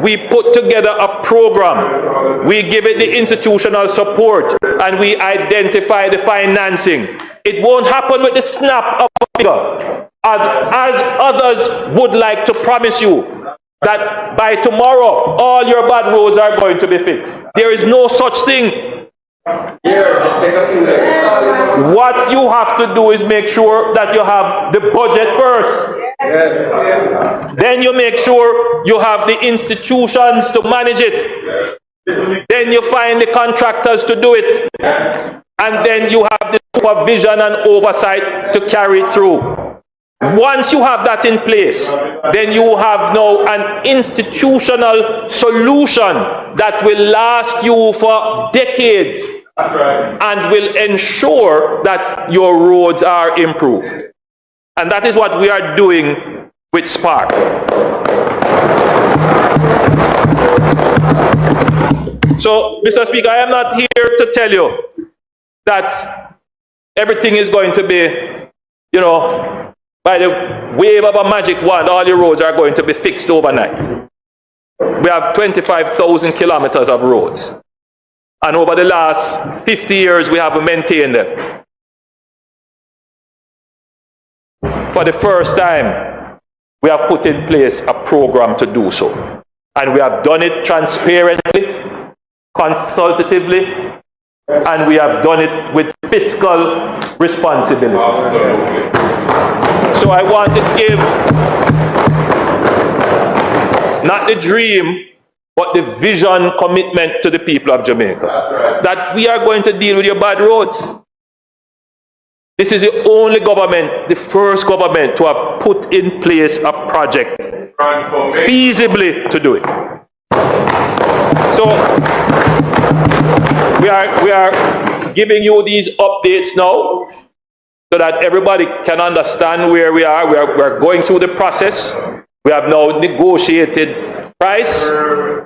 we put together a program, we give it the institutional support, and we identify the financing. It won't happen with the snap of a finger, as others would like to promise you that by tomorrow all your bad roads are going to be fixed. There is no such thing. What you have to do is make sure that you have the budget first. Then you make sure you have the institutions to manage it. Then you find the contractors to do it. And then you have the supervision and oversight to carry it through. Once you have that in place, then you have now an institutional solution that will last you for decades and will ensure that your roads are improved. And that is what we are doing with Spark. So, Mr. Speaker, I am not here to tell you that everything is going to be, by the wave of a magic wand, all your roads are going to be fixed overnight. We have 25,000 kilometers of roads. And over the last 50 years, we have maintained them. For the first time, we have put in place a program to do so. And we have done it transparently, consultatively, and we have done it with fiscal responsibility. So I want to give not the dream, but the vision commitment to the people of Jamaica. That we are going to deal with your bad roads. This is the only government, the first government to have put in place a project feasibly to do it. So we are giving you these updates now so that everybody can understand where we are. We are going through the process. We have now negotiated price,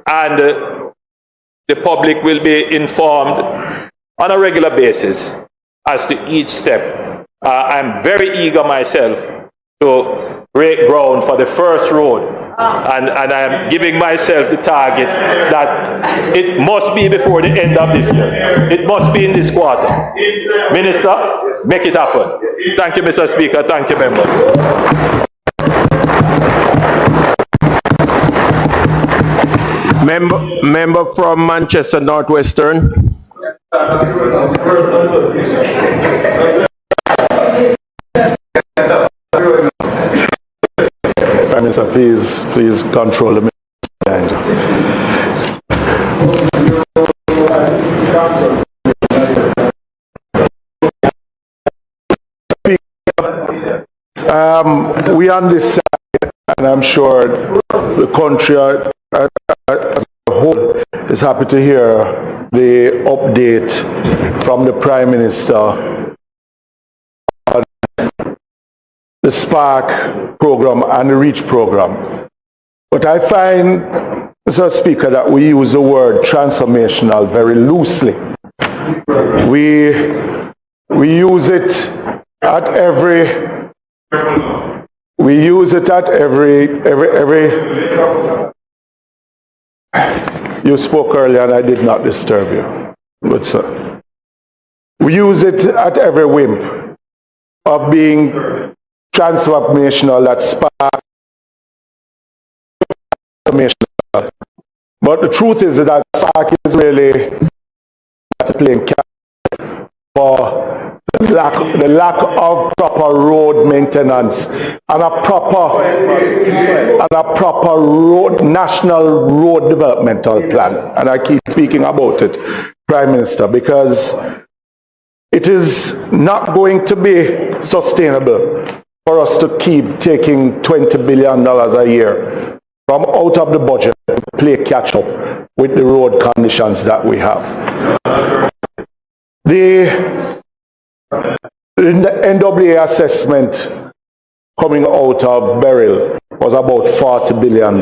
and the public will be informed on a regular basis as to each step. I'm very eager myself to break ground for the first road, and I'm giving myself the target that it must be before the end of this year. It must be in this quarter. Minister, make it happen. Thank you, Mr. Speaker. Thank you, members. Member from Manchester Northwestern. Prime Minister, please control the behind. We understand, and I'm sure the country as a whole is happy to hear the update from the Prime Minister on the Spark program and the REACH program. But I find, Mr. Speaker, that we use the word transformational very loosely. We use it at every You spoke earlier and I did not disturb you. Good, sir. We use it at every whim of being transformational, that spark transformational. But the truth is that spark is really playing catch for the lack of proper road maintenance and a proper national road developmental plan. And I keep speaking about it, Prime Minister, because it is not going to be sustainable for us to keep taking $20 billion a year from out of the budget to play catch up with the road conditions that we have. The NWA assessment coming out of Beryl was about $40 billion.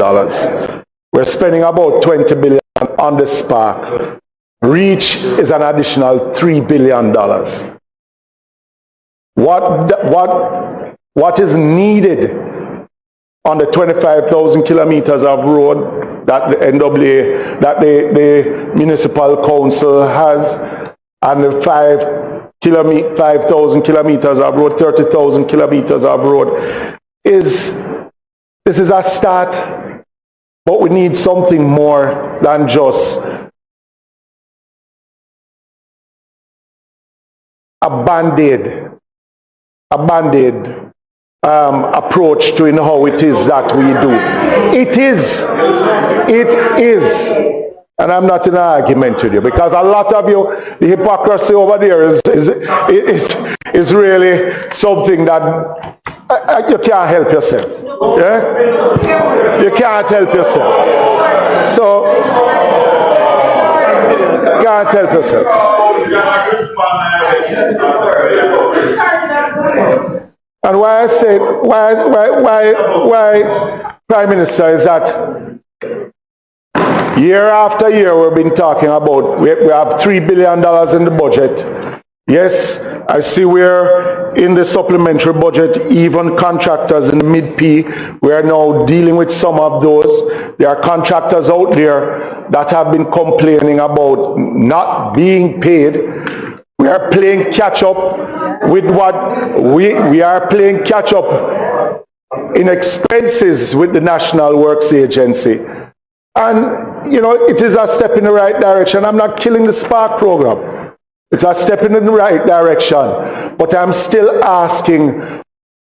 We're spending about $20 billion on the Spark. REACH is an additional $3 billion. What is needed on the 25,000 kilometers of road that the NWA, that the municipal council has, and the 5,000 kilometers of road, 30,000 kilometers of road, this is a start, but we need something more than just a band-aid approach to how it is that we do. It is, and I'm not in an argument with you, because a lot of you, the hypocrisy over there is really something that you can't help yourself. Yeah? You can't help yourself. So, you can't help yourself. And why I say, why Prime Minister, is that year after year we've been talking about, we have $3 billion in the budget. Yes, I see we're in the supplementary budget, even contractors in the mid-P, we are now dealing with some of those. There are contractors out there that have been complaining about not being paid. We are playing catch up with what we are playing catch up in expenses with the National Works Agency. And, you know, it is a step in the right direction. I'm not killing the Spark program. It's a step in the right direction. But I'm still asking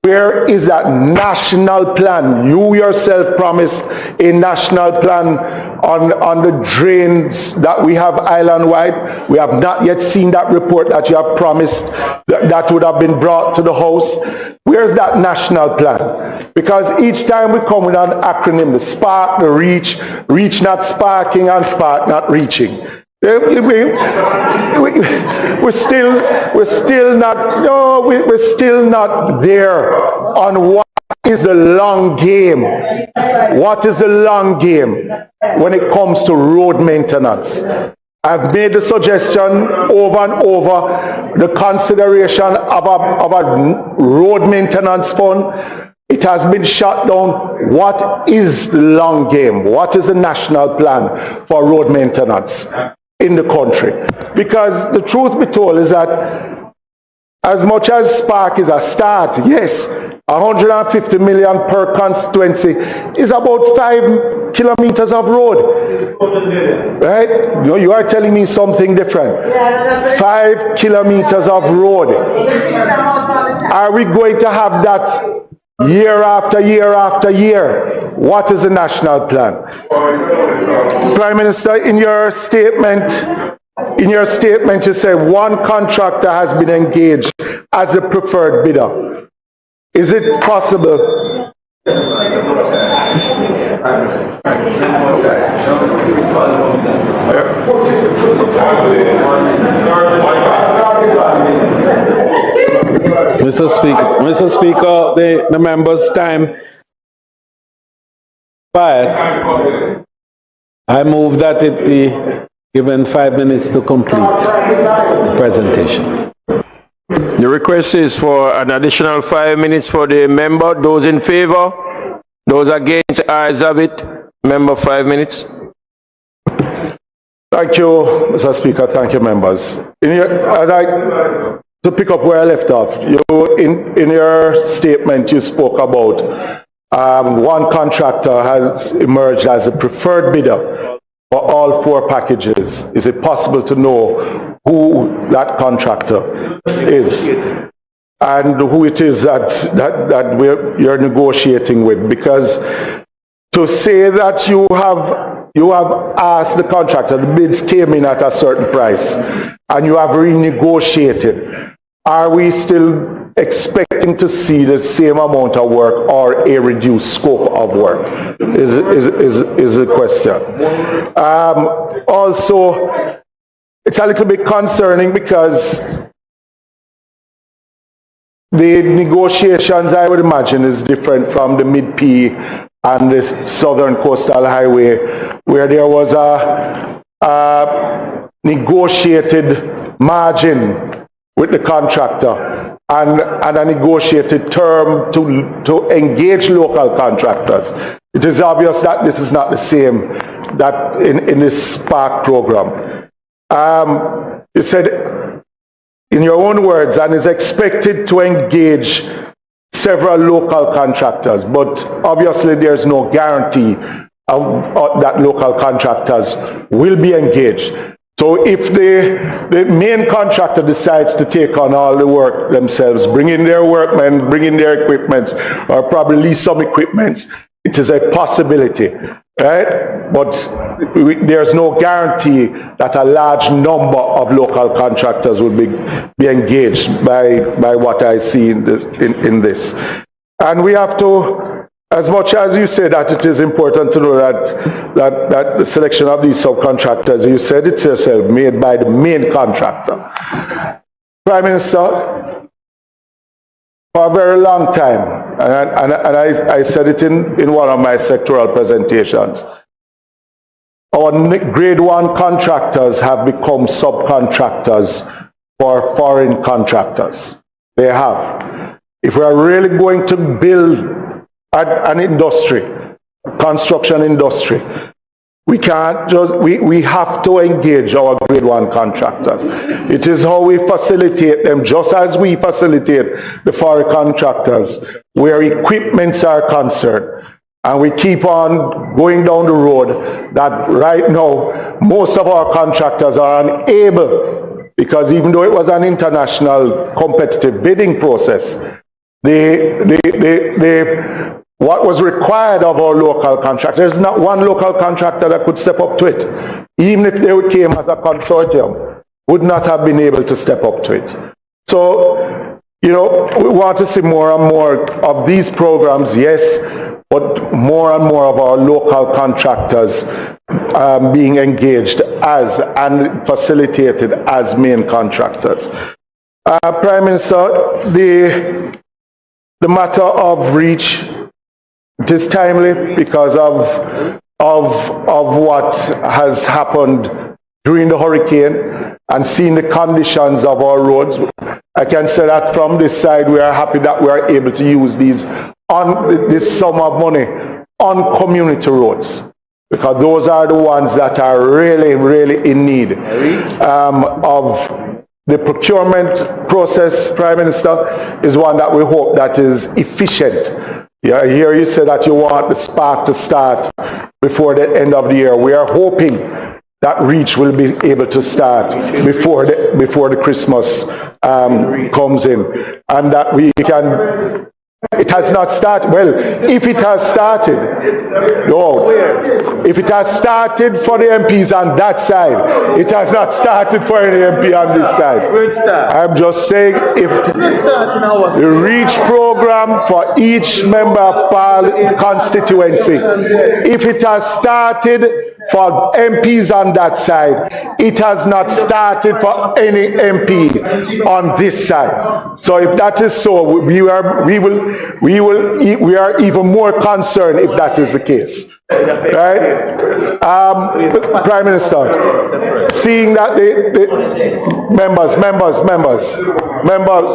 Where is that national plan? You yourself promised a national plan on the drains that we have island-wide. We have not yet seen that report that you have promised that would have been brought to the House. Where's that national plan? Because each time we come with an acronym, the SPARK, the reach not sparking and spark not reaching. We're still not there on what is the long game. What is the long game when it comes to road maintenance? I've made the suggestion over and over, the consideration of a road maintenance fund. It has been shut down. What is the long game? What is the national plan for road maintenance in the country? Because the truth be told is that as much as Spark is a start, yes, 150 million per constituency is about 5 kilometers of road. Right? No, you are telling me something different. 5 kilometers of road. Are we going to have that year after year after year? What is the national plan? Prime Minister, in your statement you say one contractor has been engaged as a preferred bidder. Is it possible? Mr. Speaker, the members' time expired. I move that it be given 5 minutes to complete the presentation. The request is for an additional 5 minutes for the member. Those in favor? Those against? Ayes have it. Member, 5 minutes. Thank you, Mr. Speaker. Thank you, members. To pick up where I left off, in your statement you spoke about one contractor has emerged as a preferred bidder for all 4 packages. Is it possible to know who that contractor is and who it is that you're negotiating with? Because to say that you have asked the contractor, the bids came in at a certain price and you have renegotiated, are we still expecting to see the same amount of work or a reduced scope of work is the question. Also, it's a little bit concerning because the negotiations, I would imagine, is different from the Mid-P and the Southern Coastal Highway, where there was a negotiated margin with the contractor and a negotiated term to engage local contractors. It is obvious that this is not the same that in this Spark program. You said, in your own words, and is expected to engage several local contractors, but obviously there's no guarantee that local contractors will be engaged. So if the main contractor decides to take on all the work themselves, bring in their workmen, bring in their equipment, or probably lease some equipment, it is a possibility, right? But there's no guarantee that a large number of local contractors will be engaged by what I see in this. And we have to, as much as you say that it is important to know that the selection of these subcontractors, you said it yourself, made by the main contractor. Prime Minister, for a very long time, and I said it in one of my sectoral presentations, our grade 1 contractors have become subcontractors for foreign contractors. They have. If we are really going to build an industry, construction industry, we can't just, we have to engage our grade 1 contractors. It is how we facilitate them, just as we facilitate the foreign contractors where equipments are concerned. And we keep on going down the road that right now most of our contractors are unable, because even though it was an international competitive bidding process, what was required of our local contractor. There's not one local contractor that could step up to it. Even if they came as a consortium, would not have been able to step up to it. So, you know, we want to see more and more of these programs, yes, but more and more of our local contractors being engaged as and facilitated as main contractors. Prime Minister, the matter of reach, it is timely because of what has happened during the hurricane and seeing the conditions of our roads. I can say that from this side, we are happy that we are able to use this sum of money on community roads, because those are the ones that are really, really in need of the procurement process. Prime Minister, is one that we hope that is efficient. Yeah, I hear you say that you want the spark to start before the end of the year. We are hoping that reach will be able to start before the Christmas comes in, and that we can. It has not started. Well, if it has started, no. If it has started for the MPs on that side, it has not started for any MP on this side. I'm just saying, if the reach program for each member of constituency, if it has started for MPs on that side, it has not started for any MP on this side. So if that is so, we are even more concerned if that is the case. Right? Prime Minister, seeing that the members,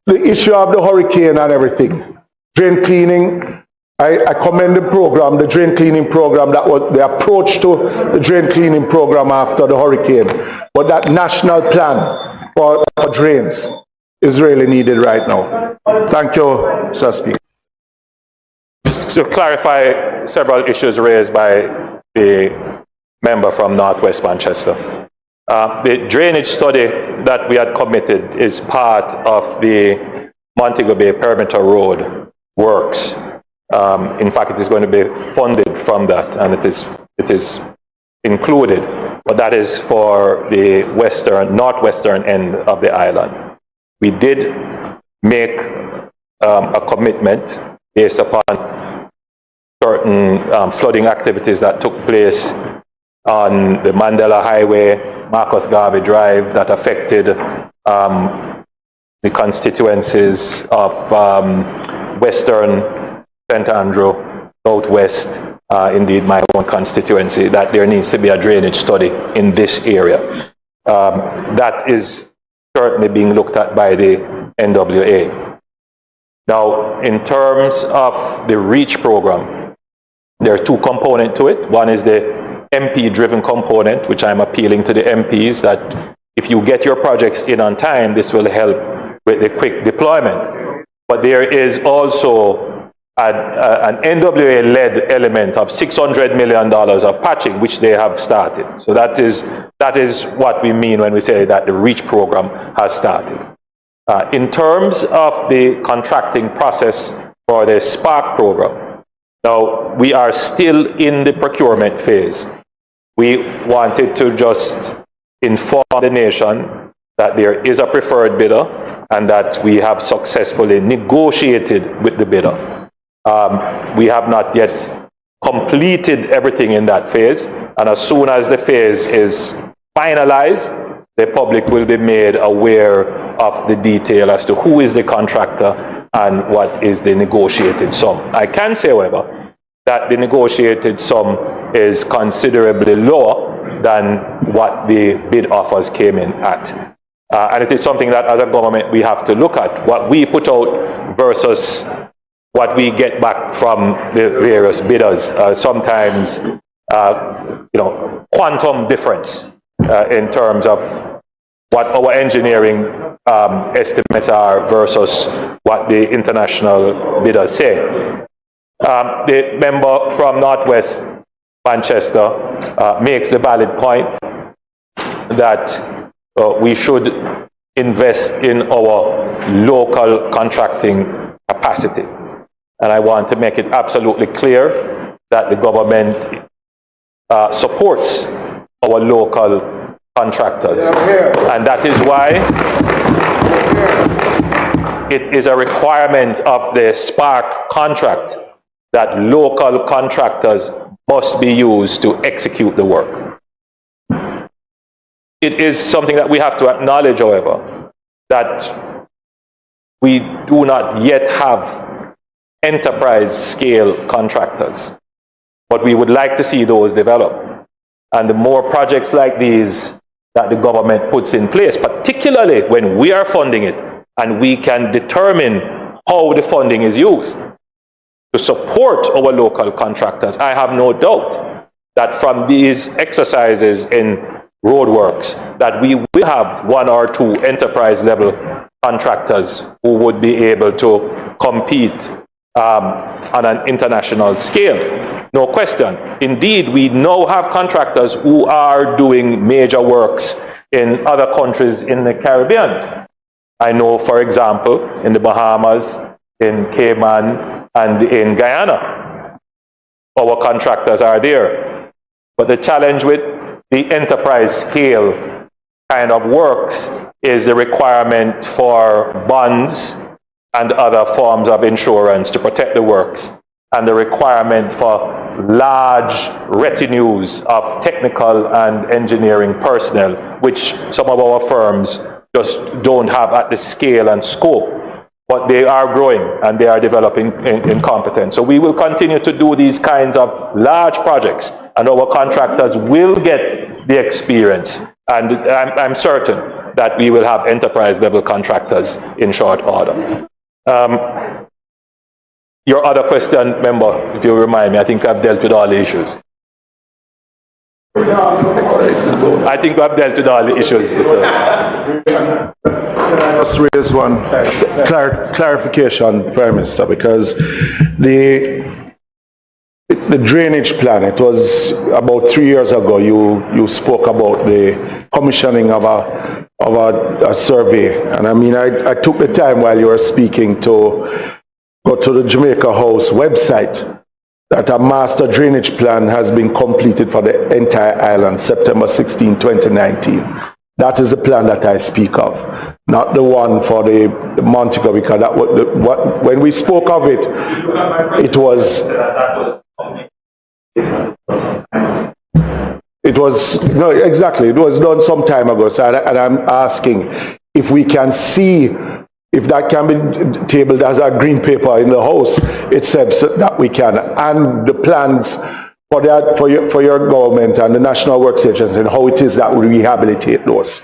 the issue of the hurricane and everything, drain cleaning, I commend the program, the drain cleaning program, that was the approach to the drain cleaning program after the hurricane. But that national plan for drains is really needed right now. Thank you, Mr. Speaker. To clarify several issues raised by the member from Northwest Manchester. The drainage study that we had committed is part of the Montego Bay Perimeter Road works. In fact, it is going to be funded from that, and it is included, but that is for the northwestern end of the island. We did make a commitment based upon certain flooding activities that took place on the Mandela Highway, Marcus Garvey Drive, that affected the constituencies of Western, St. Andrew, Southwest, indeed my own constituency, that there needs to be a drainage study in this area. That is certainly being looked at by the NWA. Now, in terms of the REACH program, there are two components to it. One is the MP-driven component, which I'm appealing to the MPs that if you get your projects in on time, this will help with the quick deployment. But there is also an NWA-led element of $600 million of patching, which they have started. So that is what we mean when we say that the REACH program has started. In terms of the contracting process for the SPARK program, now we are still in the procurement phase. We wanted to just inform the nation that there is a preferred bidder and that we have successfully negotiated with the bidder. We have not yet completed everything in that phase, and as soon as the phase is finalized, the public will be made aware of the detail as to who is the contractor and what is the negotiated sum. I can say, however, that the negotiated sum is considerably lower than what the bid offers came in at. And it is something that as a government we have to look at, what we put out versus what we get back from the various bidders. Sometimes, quantum difference in terms of what our engineering estimates are versus what the international bidders say. The member from Northwest Manchester makes the valid point that we should invest in our local contracting capacity. And I want to make it absolutely clear that the government supports our local contractors. And that is why it is a requirement of the Spark contract that local contractors must be used to execute the work. It is something that we have to acknowledge, however, that we do not yet have enterprise scale contractors, but we would like to see those develop. And the more projects like these that the government puts in place, particularly when we are funding it and we can determine how the funding is used to support our local contractors, I have no doubt that from these exercises in roadworks that we will have one or two enterprise level contractors who would be able to compete on an international scale. No question. Indeed, we now have contractors who are doing major works in other countries in the Caribbean. I know, for example, in the Bahamas, in Cayman, and in Guyana, our contractors are there. But the challenge with the enterprise scale kind of works is the requirement for bonds and other forms of insurance to protect the works, and the requirement for large retinues of technical and engineering personnel, which some of our firms just don't have at the scale and scope. But they are growing and they are developing in competence. So we will continue to do these kinds of large projects, and our contractors will get the experience. And I'm certain that we will have enterprise level contractors in short order. Your other question, member, if you remind me, I think I've dealt with all the issues. I think I've dealt with all the issues, sir. Just raise one clarification, Prime Minister, because the drainage plan, it was about 3 years ago you spoke about the commissioning of a survey, and I mean I took the time while you were speaking to go to the Jamaica House website that a master drainage plan has been completed for the entire island, September 16, 2019. That is the plan that I speak of, not the one for the Montego, because that when we spoke of it, it was no, exactly, it was done some time ago. So and I'm asking if we can see if that can be tabled as a green paper in the House itself, so that we can, and the plans for that for your government and the National Works Agency, and how it is that we rehabilitate those.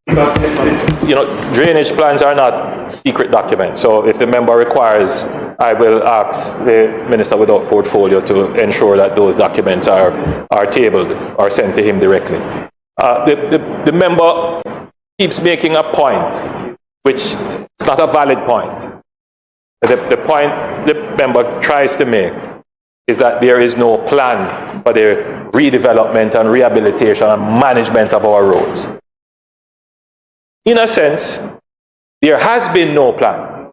You know, drainage plans are not secret documents. So if the member requires, I will ask the Minister without portfolio to ensure that those documents are tabled or sent to him directly. The member keeps making a point, which is not a valid point. The point the member tries to make is that there is no plan for the redevelopment and rehabilitation and management of our roads. In a sense, there has been no plan.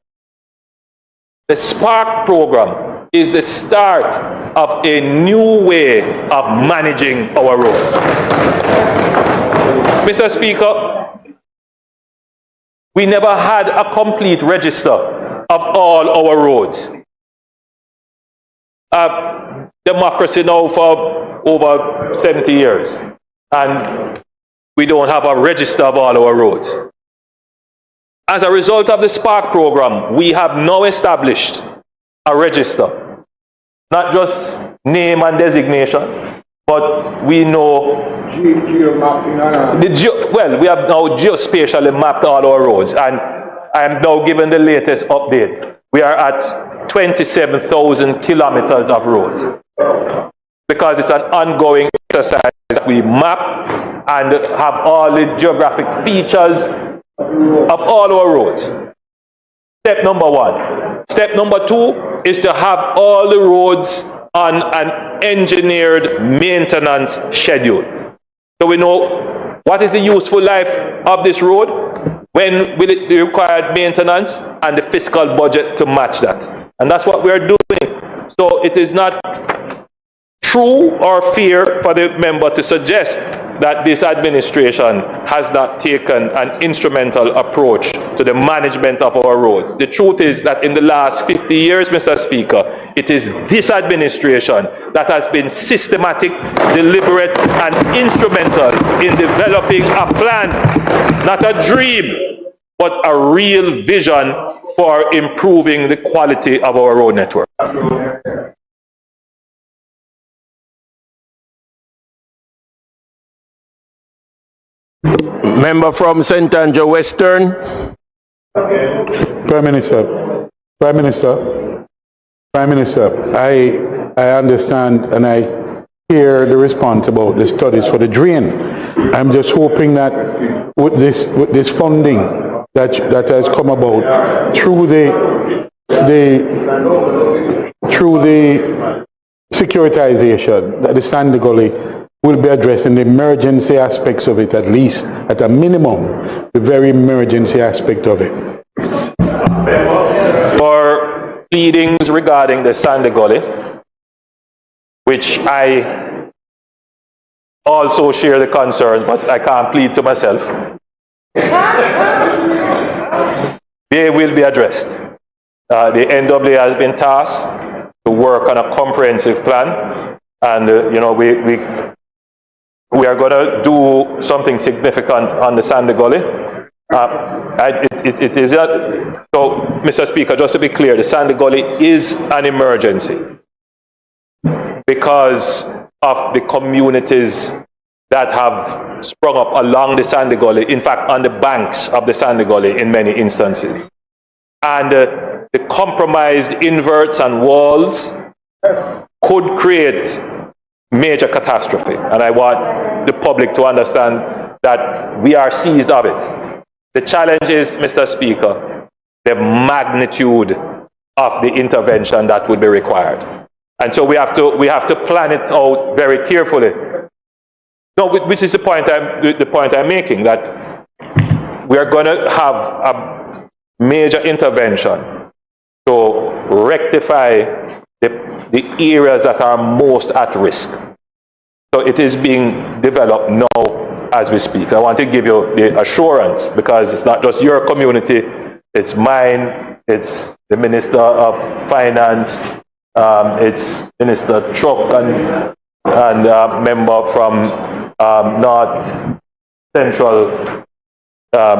The Spark program is the start of a new way of managing our roads. Mr. Speaker, we never had a complete register of all our roads. Democracy now for over 70 years, and we don't have a register of all our roads. As a result of the Spark program, we have now established a register, not just name and designation, but we know we have now geospatially mapped all our roads, and I am now given the latest update. We are at 27,000 kilometers of roads, because it's an ongoing exercise. We map and have all the geographic features of all our roads. Step number one. Step number two is to have all the roads on an engineered maintenance schedule. So we know What is the useful life of this road? When will it be required maintenance and the fiscal budget to match that? And that's what we're doing. So it is not true or fair for the member to suggest that this administration has not taken an instrumental approach to the management of our roads. The truth is that in the last 50 years, Mr. Speaker, it is this administration that has been systematic, deliberate, and instrumental in developing a plan, not a dream, but a real vision for improving the quality of our road network. Member from St. Andrew Western. Prime Minister, I understand and I hear the response about the studies for the drain. I'm just hoping that with this funding that has come about through the securitization, that the Sandy Gully will be addressing the emergency aspects of it, at least at a minimum, the very emergency aspect of it. For pleadings regarding the Sandy Gully, which I also share the concern, but I can't plead to myself, they will be addressed. The NWA has been tasked to work on a comprehensive plan, and you know, we are going to do something significant on the Sandy Gully. It is so, Mr. Speaker, just to be clear, the Sandy Gully is an emergency because of the communities that have sprung up along the Sandy Gully, in fact, on the banks of the Sandy Gully in many instances. And the compromised inverts and walls could create major catastrophe. And I want the public to understand that we are seized of it. The challenge is, Mr. Speaker, the magnitude of the intervention that would be required. And so we have to plan it out very carefully. No, which is the point I'm making, that we are going to have a major intervention to rectify the areas that are most at risk. So it is being developed now as we speak. I want to give you the assurance, because it's not just your community, it's mine, it's the Minister of Finance, it's Minister Truck and member from North Central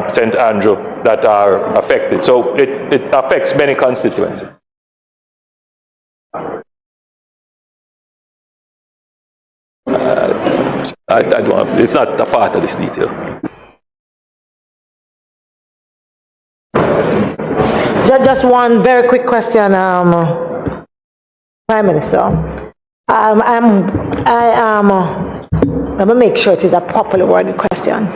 St. Andrew that are affected. So it affects many constituencies. I don't, it's not a part of this detail. Just one very quick question, Prime Minister. Let me make sure it is a properly worded question.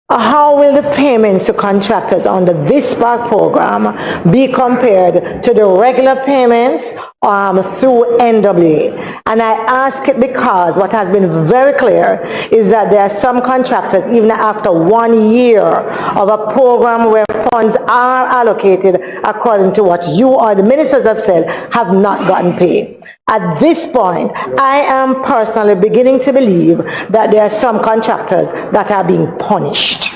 How will the payments to contractors under this spark program be compared to the regular payments through NWA? And I ask it because what has been very clear is that there are some contractors, even after 1 year of a program where funds are allocated according to what you or the ministers have said, have not gotten paid. At this point, I am personally beginning to believe that there are some contractors that are being punished.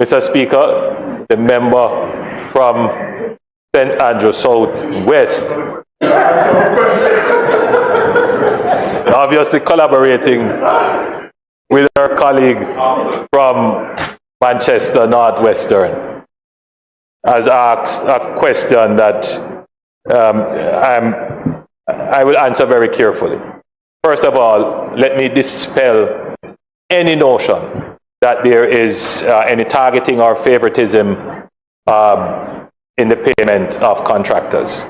Mr. Speaker, the member from St. Andrew South West, obviously collaborating with her colleague from Manchester Northwestern, has asked a question that I will answer very carefully. First of all, let me dispel any notion that there is any targeting or favoritism in the payment of contractors.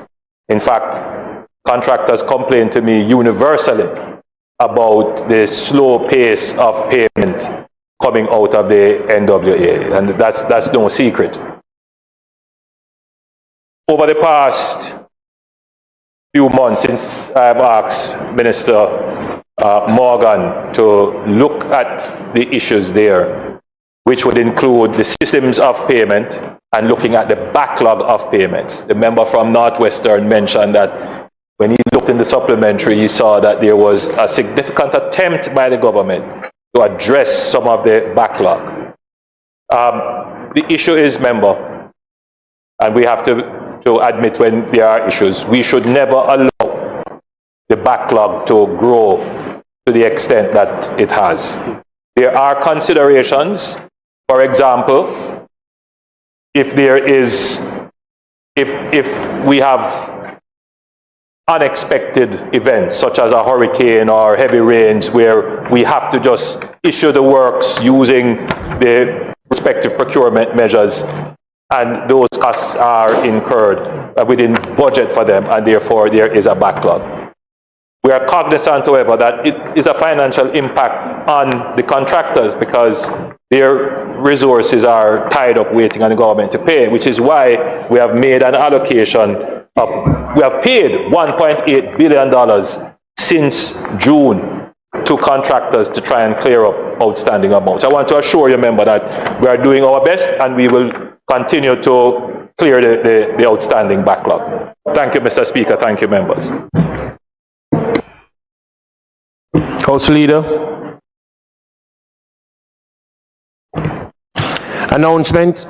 In fact, contractors complain to me universally about the slow pace of payment coming out of the NWA, and that's no secret. Over the past few months since I've asked Minister Morgan to look at the issues there, which would include the systems of payment and looking at the backlog of payments. The member from Northwestern mentioned that when he looked in the supplementary, he saw that there was a significant attempt by the government to address some of the backlog. The issue is, member, and we have to admit when there are issues, we should never allow the backlog to grow to the extent that it has. There are considerations. For example, if we have unexpected events such as a hurricane or heavy rains where we have to just issue the works using the respective procurement measures, and those costs are incurred, we didn't budget for them, and therefore there is a backlog. We are cognizant, however, that it is a financial impact on the contractors because their resources are tied up waiting on the government to pay, which is why we have made an allocation of, we have paid $1.8 billion since June to contractors to try and clear up outstanding amounts. I want to assure you, member, that we are doing our best and we will continue to clear the outstanding backlog. Thank you, Mr. Speaker. Thank you, members. House Leader. Announcement.